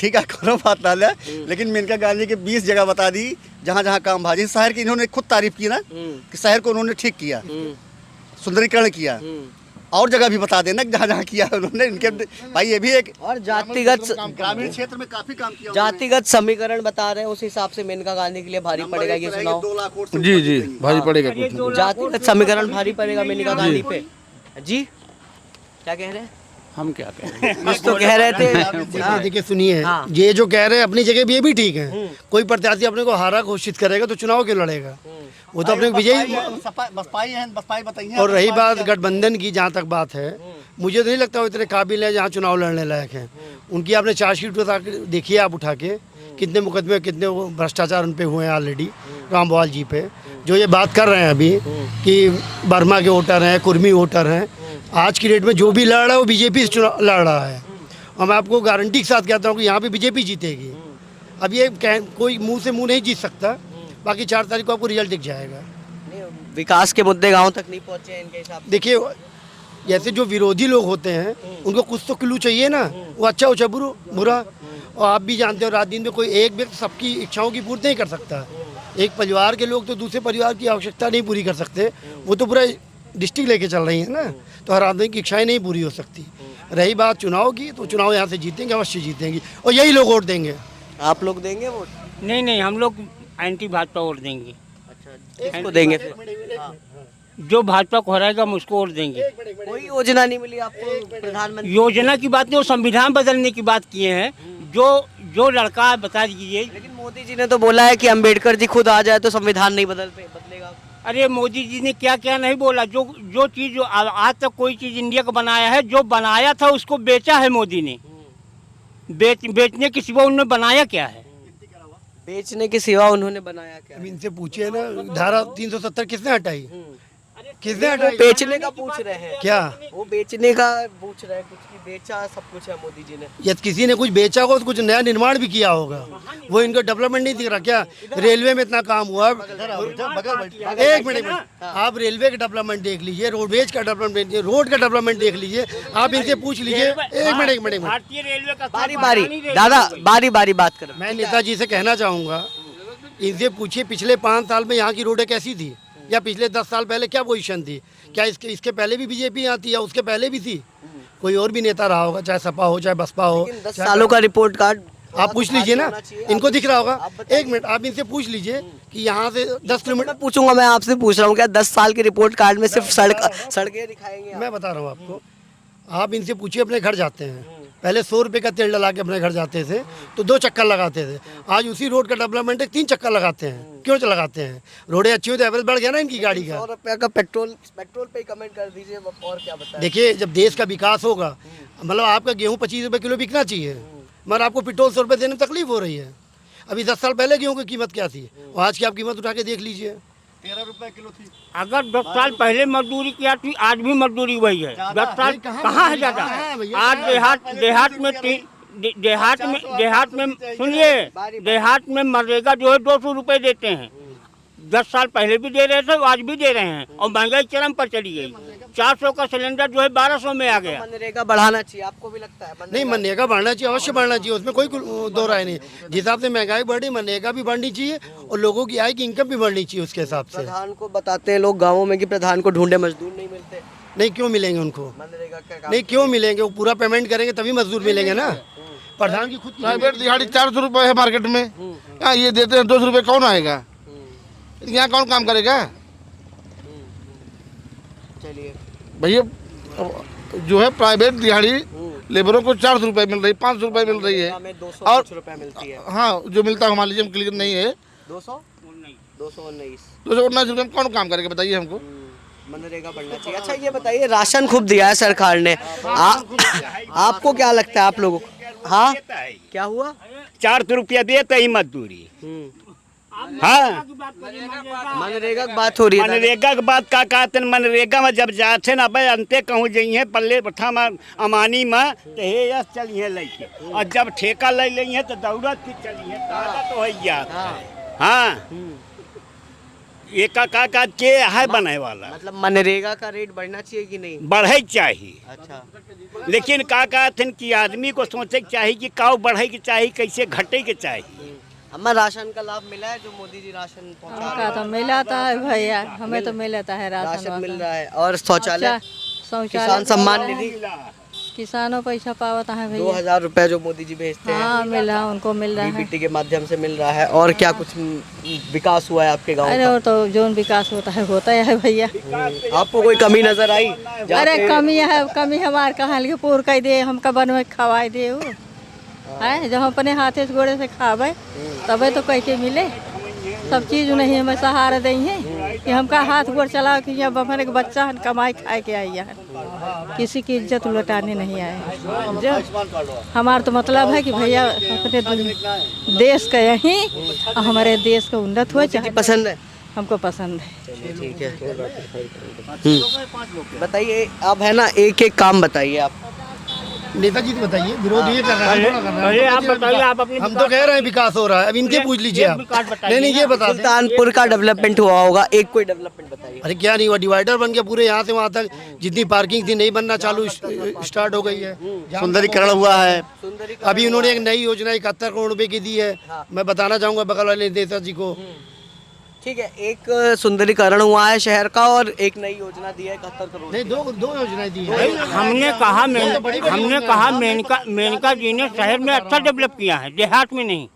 ठीक है, करो बात ना है, लेकिन मेनका गांधी के 20 जगह बता दी जहाँ जहाँ काम भाजी। शहर की इन्होंने खुद तारीफ की ना कि शहर को उन्होंने ठीक किया, सुंदरीकरण किया। और जगह भी बता देना जहाँ जहाँ किया उन्होंने। इनके भाई ये भी एक और जातिगत ग्रामीण क्षेत्र में काफी काम किया। जातिगत समीकरण बता रहे हैं, उस हिसाब से मेनका गांधी के लिए भारी पड़ेगा। ये सुनाओ। 2 लाख वोट जी जी भारी पड़ेगा। जातिगत समीकरण भारी पड़ेगा मेनका गांधी पे। जी क्या कह रहे हैं? हम क्या कह रहे हैं? कुछ तो कह रहे थे। देखिए सुनिए, ये जो कह रहे हैं अपनी जगह भी ये भी ठीक है। कोई प्रत्याशी अपने को हारा घोषित करेगा तो चुनाव क्यों लड़ेगा? वो तो अपने विजयी। बसपाई है, बसपाई बताइए। और रही बात गठबंधन की, जहाँ तक बात है, मुझे तो नहीं लगता वो इतने काबिल है जहाँ चुनाव लड़ने लायक हैं। उनकी आपने चार्जशीट देखिए आप उठा के, कितने मुकदमे, कितने भ्रष्टाचार उन पे हुए हैं ऑलरेडी राम भुआल जी पे। जो ये बात कर रहे हैं अभी कि वर्मा के वोटर हैं, कुर्मी वोटर हैं, आज की डेट में जो भी लड़ रहा है वो बीजेपी से चुनाव लड़ रहा है, और मैं आपको गारंटी के साथ कहता हूँ कि यहाँ पे बीजेपी जीतेगी। अब ये कोई मुंह से मुंह नहीं जीत सकता, बाकी 4 तारीख को आपको रिजल्ट दिख जाएगा। विकास के मुद्दे गाँव तक नहीं पहुँचे हैं इनके हिसाब से। देखिए, जैसे जो विरोधी लोग होते हैं उनको कुछ तो क्लू चाहिए ना, वो अच्छा हो चाहे बुरा। और आप भी जानते हो, रात दिन में कोई एक व्यक्ति सबकी इच्छाओं की पूर्ति नहीं कर सकता। एक परिवार के लोग तो दूसरे परिवार की आवश्यकता नहीं पूरी कर सकते, वो तो पूरा डिस्ट्रिक्ट लेके चल रही है ना, तो हर आदमी की इच्छाएं नहीं पूरी हो सकती। रही बात चुनाव की, तो चुनाव यहाँ से जीतेंगे, अवश्य जीतेंगे, और यही लोग वोट देंगे। आप लोग देंगे वोट? नहीं, हम लोग एंटी भाजपा वोट देंगे। अच्छा, किसको देंगे फिर? जो भाजपा को हराएगा हम उसको वोट देंगे। कोई योजना नहीं मिली आपको प्रधानमंत्री? योजना की बात नहीं, वो संविधान बदलने की बात किए हैं। जो लड़का बता दीजिए। लेकिन मोदी जी ने तो बोला है कि अंबेडकर जी खुद आ जाए तो संविधान नहीं बदलेगा। अरे मोदी जी ने क्या क्या नहीं बोला। जो चीज़ आज तक कोई चीज़ इंडिया का बनाया है, जो बनाया था उसको बेचा है मोदी ने। बेचने के सिवा उन्होंने बनाया क्या है? बेचने के सिवा उन्होंने बनाया क्या? अब इनसे पूछिए ना, धारा 370 किसने हटाई? किसने हटाई? बेचने का पूछ रहे हैं क्या? वो बेचने का पूछ रहे हैं, कुछ की बेचा सब कुछ है मोदी जी ने। यदि किसी ने कुछ बेचा होगा तो कुछ नया निर्माण भी किया होगा, वो इनको डेवलपमेंट नहीं दिख रहा क्या? रेलवे में इतना काम हुआ। एक मिनट, आप रेलवे का डेवलपमेंट देख लीजिए, रोडवेज का डेवलपमेंट देखिए, रोड का डेवलपमेंट देख लीजिए, आप इनसे पूछ लीजिए। एक मिनट, भारतीय रेलवे का बारी बारी बात करें। मैं नेताजी से कहना चाहूँगा, इनसे पूछिए पिछले 5 साल में यहाँ की रोडें कैसी थी, या पिछले 10 साल पहले क्या पोजीशन थी? क्या इसके पहले भी बीजेपी यहाँ थी, या उसके पहले भी थी? कोई और भी नेता रहा होगा, चाहे सपा हो चाहे बसपा हो। 10 सालों का रिपोर्ट कार्ड आप पूछ लीजिए ना, इनको दिख रहा होगा। एक मिनट, आप इनसे पूछ लीजिए कि यहाँ से 10 किलोमीटर। पूछूंगा, मैं आपसे पूछ रहा हूँ, क्या 10 साल के रिपोर्ट कार्ड में सिर्फ सड़कें दिखाएंगे? मैं बता रहा हूँ आपको, आप इनसे पूछिए, अपने घर जाते हैं, पहले 100 रुपये का तेल डला के अपने घर जाते थे तो 2 चक्कर लगाते थे। आज उसी रोड का डेवलपमेंट है, 3 चक्कर लगाते हैं। क्यों लगाते हैं? रोडें अच्छी हुई तो एवरेज बढ़ गया ना इनकी गाड़ी का। 100 रुपये का पेट्रोल पे कमेंट कर दीजिए, और क्या बताएं। देखिए, जब देश का विकास होगा, मतलब आपका गेहूँ 25 रुपये किलो बिकना चाहिए, मगर आपको पेट्रोल 100 रुपये देने में तकलीफ हो रही है। अभी 10 साल पहले गेहूँ की कीमत क्या थी, और आज की आप कीमत उठा के देख लीजिए, 13 रुपये किलो थी। अगर 10 साल पहले मजदूरी किया थी, आज भी मजदूरी वही है। 10 साल कहाँ है ज़्यादा? आज देहात में सुनिए, देहात में मनरेगा जो है 200 रुपये देते हैं। 10 साल पहले भी दे रहे थे, आज भी दे रहे हैं, और महंगाई चरम पर चली गई। 400 का सिलेंडर जो है 1200 में आ गया। मनरेगा बढ़ाना चाहिए, आपको भी लगता है? नहीं, मनरेगा बढ़ना चाहिए, अवश्य बढ़ना चाहिए, उसमें कोई दो राय नहीं। जिस हिसाब से महंगाई बढ़ी, मनरेगा भी बढ़नी चाहिए, और लोगों की आय की इनकम भी बढ़नी चाहिए उसके हिसाब से। प्रधान को बताते हैं लोग गाँवों में कि प्रधान को ढूंढे मजदूर नहीं मिलते। नहीं, क्यों मिलेंगे उनको? मनरेगा का नहीं, क्यों मिलेंगे? वो पूरा पेमेंट करेंगे तभी मजदूर मिलेंगे ना। प्रधान की खुद प्राइवेट दिहाड़ी 400 रुपये है मार्केट में, यहाँ ये देते हैं 200 रुपये, कौन आएगा यहाँ? कौन काम करेगा? चलिए भैया, जो है प्राइवेट दिहाड़ी लेबरों को 400 रुपये मिल रही, 500 रुपये मिल रही है, और 200 रुपये मिलती है। हाँ, जो मिलता है मान लीजिए क्लियर नहीं है, 219 रुपये में कौन काम करेगा बताइए हमको? मनरेगा बढ़ना चाहिए। अच्छा, ये बताइए, राशन खूब दिया है सरकार ने, आपको क्या लगता है आप लोगों को? हाँ, क्या हुआ? 400 रुपया देते ही मजदूरी। हाँ, मनरेगा की बात हो रही है। मनरेगा की बात का कहते हैं? मनरेगा में जब जाते ना भाई अंते कहूँ जाइए पल्ले प्रथम अमानी में तो हे यस चलिए लेके, और जब ठेका ले ली तो दौड़त की चलिए तो है। हाँ, एक का के है बने वाला। मतलब मनरेगा का रेट बढ़ना चाहिए कि नहीं? बढ़े चाहिए। अच्छा, लेकिन का कहते हैं कि आदमी को सोचे के चाहिए कि काउ बढ़े के चाहिए, कैसे घटे के चाहिए। अम्मा, राशन का लाभ मिला है जो मोदी जी राशन पहुंचा रहे हैं? तो मिलाता है भैया, हमें तो मिलता है राशन मिल रहा है। और शौचालय, शौचालय, किसान सम्मान निधि, किसानों पैसा पावता है भैया। 2000 रुपए जो मोदी जी भेजते हैं। हाँ, मिल रहा है, उनको मिल रहा है, डीबीटी के माध्यम से मिल रहा है। और क्या कुछ विकास हुआ है आपके गाँव? अरे वो तो जो विकास होता है भैया। आपको कोई कमी नजर आई? अरे कमी हमारे कहाँ लिए पूर कर दे, हमका बनवा खवाई दे है, जब हम अपने हाथे से गोड़े से खावे तबे तो कह के मिले। सब चीज़ नहीं हमें सहारा देंगे कि हमका हाथ गोड़ चला कि अब हमारे बच्चा कमाई खाए के आई है, किसी की इज्जत लुटाने नहीं आए। जो हमारा तो मतलब है कि भैया अपने देश का यहीं हमारे देश का उन्नत हो। चाहे पसंद है? हमको पसंद है। चलिए ठीक है। बताइए आप, है ना, एक एक काम बताइए आप। नेताजी तो बताइए, विरोध ये कर रहा है, थोड़ा कर रहा है। आप बताइए, आप अपनी हम तो कह रहे हैं विकास हो रहा है, अब इनके पूछ लीजिए आप। नहीं ये बता दें। सुल्तानपुर का डेवलपमेंट हुआ होगा, एक कोई डेवलपमेंट बताइए। अरे क्या नहीं हुआ, डिवाइडर बन गया पूरे यहाँ से वहाँ तक, जितनी पार्किंग थी नहीं बनना चालू स्टार्ट हो गई है। सुंदरीकरण हुआ है। अभी उन्होंने एक नई योजना 71 करोड़ रुपए की दी है, मैं बताना चाहूँगा बगल वाले नेताजी को। ठीक है, एक सुंदरीकरण हुआ है शहर का और एक नई योजना दी है 71 करोड़। नहीं, दो योजनाएं दी है। हमने कहा मेनका जी ने शहर में अच्छा डेवलप किया है, देहात में नहीं।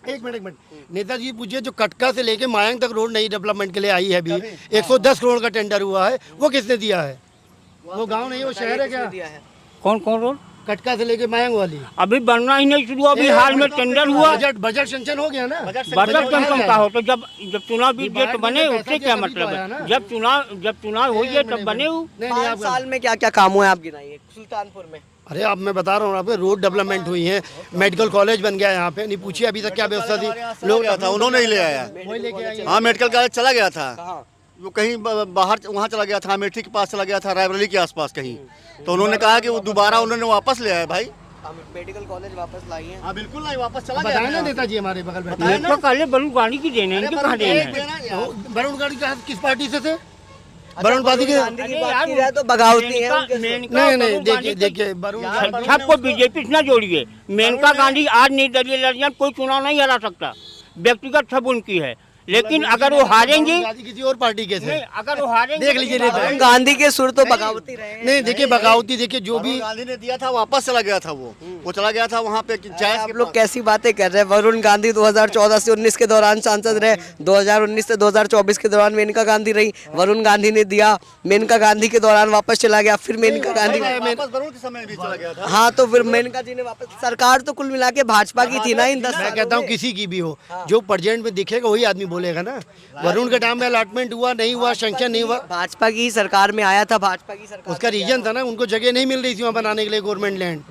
एक मिनट नेताजी पूछिए, जो कटका से लेके मायांग तक रोड नई डेवलपमेंट के लिए आई है, अभी 110 करोड़ का टेंडर हुआ है, वो किसने दिया है? वो गांव नहीं, वो शहर है क्या? कौन रोड? कटका से लेके मायांग वाली अभी बनना ही नहीं शुरू हुआ, अभी हाल में टेंडर हुआ। बजट सेंक्शन हो गया ना। बजट सेंक्शन का हो तो जब चुनाव बीत गए तो बने, उससे क्या मतलब है? जब चुनाव हो गए तब बने। 5 साल में क्या क्या काम हुआ आप गिनाइए सुल्तानपुर में। अरे अब मैं बता रहा हूँ आपको, रोड डेवलपमेंट हुई है, मेडिकल कॉलेज बन गया यहाँ पे, नहीं पूछिए अभी तक क्या व्यवस्था थी। लोग था, उन्होंने ही ले आया। हाँ, मेडिकल कॉलेज चला गया था, वो कहीं बाहर वहाँ चला गया था, अमेठी के पास चला गया था, रायबरेली के आसपास कहीं, तो उन्होंने कहा कि वो दोबारा उन्होंने वापस ले आया। भाई मेडिकल कॉलेज वापस लाई है। हाँ बिल्कुल नहीं, वापस चला गया। बताया ना नेताजी हमारे बगल में। मेट्रो कॉलेज वरुण गांधी की देने हैं, कहाँ देने हैं? वरुण गांधी का किस पार्टी से थे? वरुण गांधी के तो बगावती है। नहीं देखिए सबको बीजेपी से ना जोड़िए। मेनका गांधी आज निर्दलीय लड़ जाए, कोई चुनाव नहीं हरा सकता, व्यक्तिगत छब उनकी है, लेकिन अगर वो हारेंगे किसी और पार्टी के थे, अगर वो हारेंगे देख लीजिए गांधी के सुर तो बगावती रहे। नहीं देखिए बगावती, देखिए जो भी गांधी ने दिया था वापस चला गया था, वो चला गया था वहाँ पे जायज। आप लोग कैसी बातें कर रहे हैं? वरुण गांधी 2014 से 19 के दौरान सांसद रहे, 2019 से 2024 के दौरान मेनका गांधी रही। वरुण गांधी ने दिया, मेनका गांधी के दौरान वापस चला गया, फिर मेनका गांधी वरुण के समय भी चला गया था। हाँ, तो फिर मेनका जी ने वापस। सरकार तो कुल मिला के भाजपा की थी ना इन 10 मैं कहता हूँ किसी की भी हो, जो प्रेजेंट में दिखेगा वही आदमी बोलेगा ना। वरुण के टाइम में अलॉटमेंट हुआ नहीं हुआ, सैंक्शन नहीं हुआ, भाजपा की सरकार में आया था, भाजपा की सरकार। उसका रीजन था ना, उनको जगह नहीं मिल रही थी वहाँ बनाने के लिए गवर्नमेंट लैंड।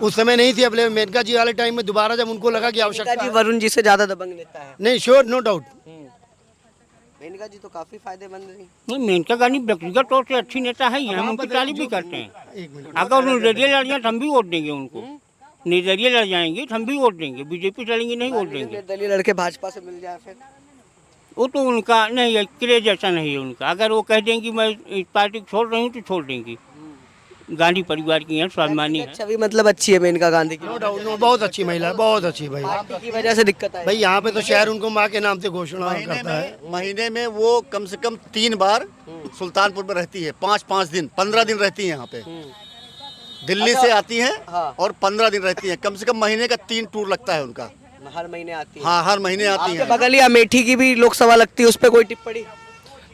उस समय नहीं थी। अबले मेनका जी वाले टाइम में दोबारा जब उनको लगा कि आवश्यकता है। वरुण जी से ज्यादा दबंग नेता है। नहीं, श्योर, नो डाउट। मेनका जी तो काफी फायदेमंद रही। नहीं, मेनका गांधी व्यक्तिगत तौर से अच्छी नेता है, हम उनकी तारीफ भी करते हैं। अगर निर्दलीय लड़ जाए तो हम भी वोट देंगे उनको। निर्दलीय लड़ जाएंगे तो हम भी वोट देंगे, बीजेपी चलेंगे नहीं वोट देंगे। निर्दलीय लड़के भाजपा से मिल जाए फिर वो तो उनका नहीं है, क्रेज ऐसा नहीं है उनका। अगर वो कह देंगे मैं इस पार्टी को छोड़ रही हूँ तो छोड़ देंगी। गांधी परिवार की है, स्वाभिमानी है। छवि मतलब अच्छी है मेनका गांधी की। नो डाउट, बहुत अच्छी महिला है, बहुत अच्छी भाई। पार्टी की वजह से दिक्कत है भाई, यहाँ पे तो शहर उनको माँ के नाम से घोषणा करता है। महीने में वो कम से कम 3 बार सुल्तानपुर में रहती है, 5-5 दिन, 15 दिन रहती है यहाँ पे। दिल्ली से आती हैं और 15 दिन रहती हैं। कम से कम महीने का 3 टूर लगता है उनका। हर महीने आती है। हाँ, हर महीने आती है। बगल ही अमेठी की भी लोकसभा लगती है, उस पर कोई टिप्पणी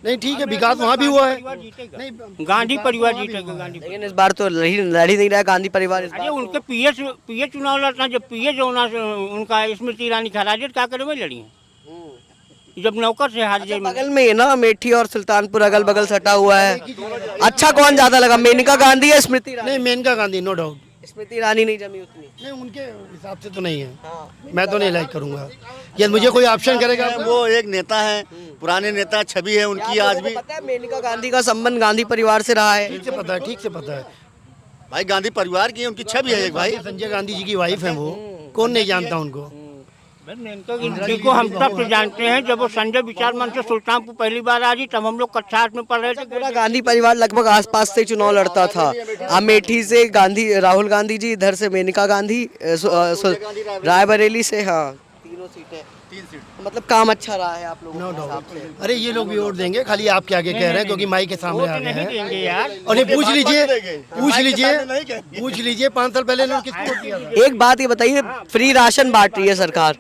नहीं? ठीक है, विकास वहाँ भी हुआ है। नहीं, गांधी परिवार जीतेगा। गांधी लेकिन इस बार तो लड़ी नहीं रहा गांधी परिवार। अरे उनके पीएस चुनाव लड़ना, जब पीएस होना उनका स्मृति ईरानी खराज क्या करे वही लड़ी है। जब नौकर से हार जाए। बगल में है ना अमेठी और सुल्तानपुर, अगल बगल सटा हुआ है। अच्छा कौन ज्यादा लगा, मेनका गांधी या स्मृति ईरानी? नहीं, मेनका गांधी, नो डाउट। स्मृति ईरानी नहीं जमी उतनी। नहीं, उनके हिसाब से तो नहीं है। मैं तो नहीं लाइक करूंगा। यदि मुझे कोई ऑप्शन करेगा, वो एक नेता है, पुराने नेता, छवि है उनकी आज भी। पता है मेनका गांधी का संबंध गांधी परिवार से रहा है? ठीक से पता है, ठीक से पता है भाई। गांधी परिवार की उनकी छवि है एक भाई। संजय गांधी जी की वाइफ है वो, कौन नहीं जानता उनको। देखो हम सब तो जानते हैं, जब वो संजय विचार मंच से सुल्तानपुर पहली बार आ रही तब हम लोग कक्षा 8 में पढ़ रहे थे। पूरा गांधी परिवार लगभग आसपास से चुनाव लड़ता था। अमेठी से राहुल गांधी जी, इधर से मेनका गांधी, रायबरेली से, हाँ, तीनों सीटें। 3 सीट। मतलब काम अच्छा रहा है आप लोगों नो के हिसाब से। अरे ये लोग भी वोट देंगे, खाली आपके आगे कह रहे हैं क्योंकि माई के सामने आ गए हैं। और पूछ लीजिए 5 साल पहले लोग किसको वोट दिया था? एक बात ये बताइए, फ्री राशन बांट रही है सरकार,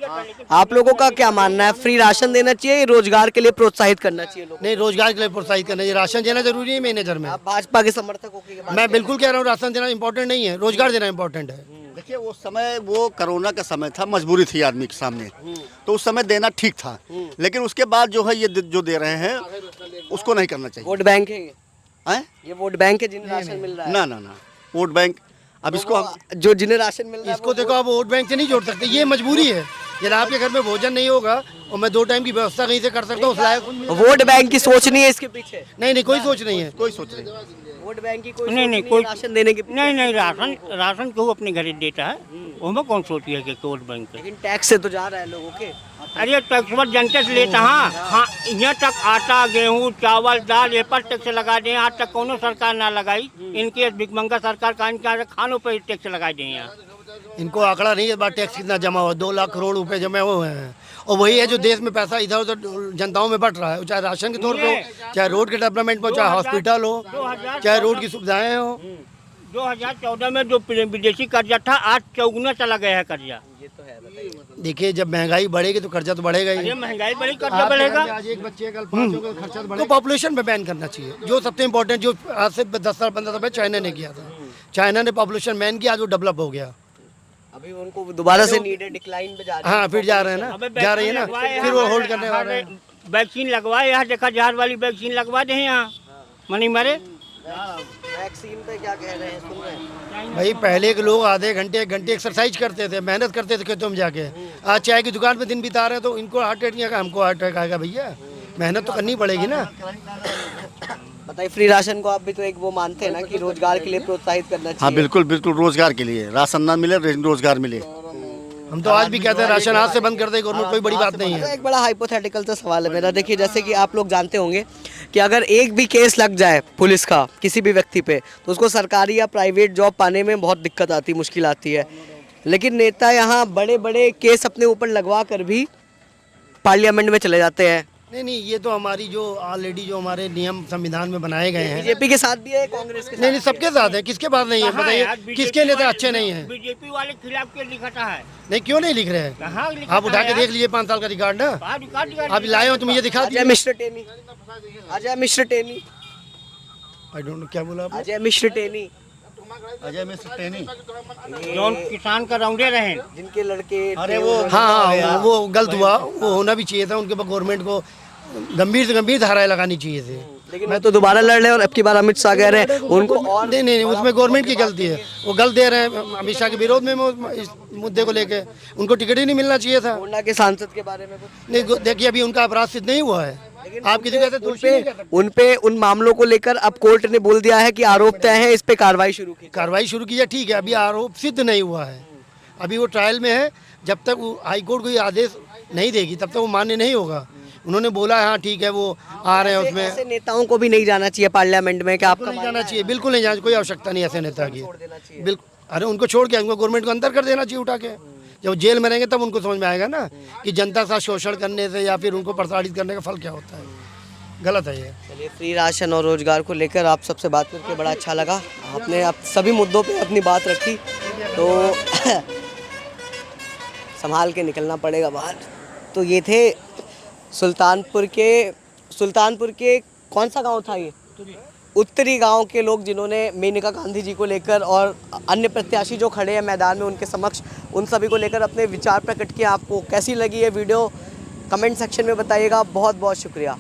आप लोगों का क्या मानना है? फ्री राशन देना चाहिए, रोजगार के लिए प्रोत्साहित करना चाहिए लोग? नहीं, रोजगार के लिए प्रोत्साहित करना चाहिए। राशन देना जरूरी है मैनेजर में। भाजपा के समर्थकों की मैं बिल्कुल कह रहा हूँ, राशन देना इम्पोर्टेंट नहीं है, रोजगार देना इम्पोर्टेंट है। देखिए वो समय, वो कोरोना का समय था, मजबूरी थी आदमी के सामने, तो उस समय देना ठीक था। लेकिन उसके बाद जो है ये जो दे रहे हैं उसको नहीं करना चाहिए। वोट बैंक है ये वोट बैंक है जिन्हें राशन मिल रहा है? ना, वोट बैंक। अब इसको जो जिन्हें राशन मिल रहा है इसको देखो, आप वोट बैंक से नहीं जोड़ सकते, ये मजबूरी है। यदि आपके घर में भोजन नहीं होगा और मैं 2 टाइम की व्यवस्था कहीं से कर सकता हूँ, उस लायक वोट बैंक की सोच नहीं है इसके पीछे? नहीं, कोई सोच नहीं है, कोई सोच नहीं। वोट बैंक की कोई नहीं, सोच कोई राशन देने की? नहीं, राशन क्यों अपने घर देता है, उसमें कौन सोची है कि वोट बैंक है। लेकिन टैक्स से तो जा रहा है लोगों के। अरे टैक्स पर जनता से लेता। हाँ, यहाँ तक आटा, गेहूँ, चावल, दाल ये पर टैक्स लगा दें, आज तक कोनो सरकार ना लगाई। इनके भिखमंगा सरकार का खानों पर टैक्स लगा दें। यहाँ इनको आंकड़ा नहीं है, बात टैक्स कितना जमा हुआ, 2 लाख करोड़ रुपए जमा हुए हैं, और वही है जो देश में पैसा इधर उधर जनताओं में बट रहा है, चाहे राशन के तौर पे हो, चाहे रोड के डेवलपमेंट में हो, चाहे हॉस्पिटल हो, चाहे रोड की सुविधाएं हो। 2014 में जो विदेशी कर्जा था, आज 4 चला गया है कर्जा। ये तो है, बताइए। देखिए, जब महंगाई बढ़ेगी तो खर्चा तो बढ़ेगा ही। महंगाई बढ़ी, कर्जा बढ़ेगा। आज एक बच्चे कल 5 होगा, खर्चा तो बढ़ेगा। तो पॉपुलेशन पे बैन करना चाहिए, जो सबसे इम्पोर्टेंट, जो आज से 10 साल 15 साल पहले चाइना ने किया था। चाइना ने पॉपुलेशन बैन किया, आज वो डेवलप हो गया। अभी उनको दोबारा से नीड डिक्लाइन पे जा रहे हैं। हाँ, फिर जा रहे हैं ना, जा रही है ना, फिर वो होल्ड करने वाले हैं। वैक्सीन लगवाए, यहाँ देखा जहर वाली वैक्सीन लगवा दे यहाँ, मनी मरे। वैक्सीन पे क्या कह रहे हैं, सुन रहे हैं? भाई, पहले के लोग आधे घंटे 1 घंटे एक्सरसाइज करते थे, मेहनत करते थे खेतों में जाके। आज चाय की दुकान पे दिन बिता रहे हैं, तो इनको हार्ट अटैक नहीं आएगा, हमको हार्ट अटैक आएगा। भैया, मेहनत तो करनी पड़ेगी ना। बताइए, फ्री राशन को आप भी तो एक वो मानते हैं ना कि रोजगार के लिए प्रोत्साहित करना चाहिए? हाँ, बिल्कुल बिल्कुल, रोजगार के लिए, राशन ना मिले, रोजगार मिले। हम तो आज भी कहते हैं राशन आज से बंद कर दे गवर्नमेंट, कोई बड़ी बात नहीं है। एक बड़ा हाइपोथेटिकल सा सवाल है मेरा। देखिए, जैसे कि आप लोग जानते होंगे कि अगर एक भी केस लग जाए पुलिस का किसी भी व्यक्ति पे, तो उसको सरकारी या प्राइवेट जॉब पाने में बहुत दिक्कत आती, मुश्किल आती है। लेकिन नेता यहाँ बड़े बड़े केस अपने ऊपर लगवा कर भी पार्लियामेंट में चले जाते हैं। नहीं, ये तो हमारी जो ऑलरेडी जो हमारे नियम संविधान में बनाए गए हैं। बीजेपी के साथ भी है, कांग्रेस के साथ? नहीं, सबके साथ है, किसके पास नहीं है? बताइए, किसके नेता अच्छे नहीं है? बीजेपी वाले खिलाफ क्यों लिखा है? नहीं, क्यों नहीं लिख रहे हैं? आप उठा के देख लीजिए 5 साल का रिकॉर्ड ना, आप लाए हो तो मुझे दिखा दीजिए। Ajay Mishra Teni, Ajay Mishra Teni, I don't know क्या बोला। अजय मिश्र टेनी, अजय मिश्र टेनी जो किसान का रौंडे रहे, जिनके लड़के। अरे वो, हाँ, वो गलत हुआ, वो होना भी चाहिए था। उनके पास गवर्नमेंट को गंभीर से गंभीर धाराएं लगानी चाहिए थी। लेकिन मैं तो दोबारा लड़ रहे हैं, और अब की बार अमित शाह कह रहे हैं उनको। और नहीं, उसमें गवर्नमेंट की गलती है, वो गलत दे रहे हैं अमित शाह के विरोध में। इस मुद्दे को लेके उनको टिकट ही नहीं मिलना चाहिए था। गोंडा के सांसद के बारे में नहीं, देखिए, अभी उनका अपराध सिद्ध नहीं हुआ है। आप किसी उनपे उन मामलों को लेकर अब कोर्ट ने बोल दिया है कि आरोप तय है, इस पे कार्रवाई शुरू की है। ठीक है, अभी आरोप सिद्ध नहीं हुआ है, अभी वो ट्रायल में है। जब तक वो हाईकोर्ट कोई आदेश नहीं देगी तब तक वो मान्य नहीं होगा। उन्होंने बोला है, हाँ ठीक है, वो आ रहे हैं उसमें। ऐसे नेताओं को भी नहीं जाना चाहिए पार्लियामेंट में? क्या आपको नहीं जाना चाहिए? बिल्कुल नहीं जाना, कोई आवश्यकता नहीं ऐसे नेता की। बिल्कुल, अरे उनको छोड़ के उनको गवर्नमेंट को अंदर कर देना चाहिए उठा के। जब जेल में रहेंगे तब उनको समझ में आएगा ना कि जनता का शोषण करने से या फिर उनको प्रताड़ित करने का फल क्या होता है। गलत है ये। चलिए, फ्री राशन और रोजगार को लेकर आप सबसे बात करके बड़ा अच्छा लगा। आपने आप सभी मुद्दों पे अपनी बात रखी, तो संभाल के निकलना पड़ेगा बाहर। तो ये थे सुल्तानपुर के कौन सा गांव था ये? उत्तरी गांव के लोग, जिन्होंने मेनका गांधी जी को लेकर और अन्य प्रत्याशी जो खड़े हैं मैदान में उनके समक्ष, उन सभी को लेकर अपने विचार प्रकट किए। आपको कैसी लगी ये वीडियो कमेंट सेक्शन में बताइएगा। बहुत बहुत शुक्रिया।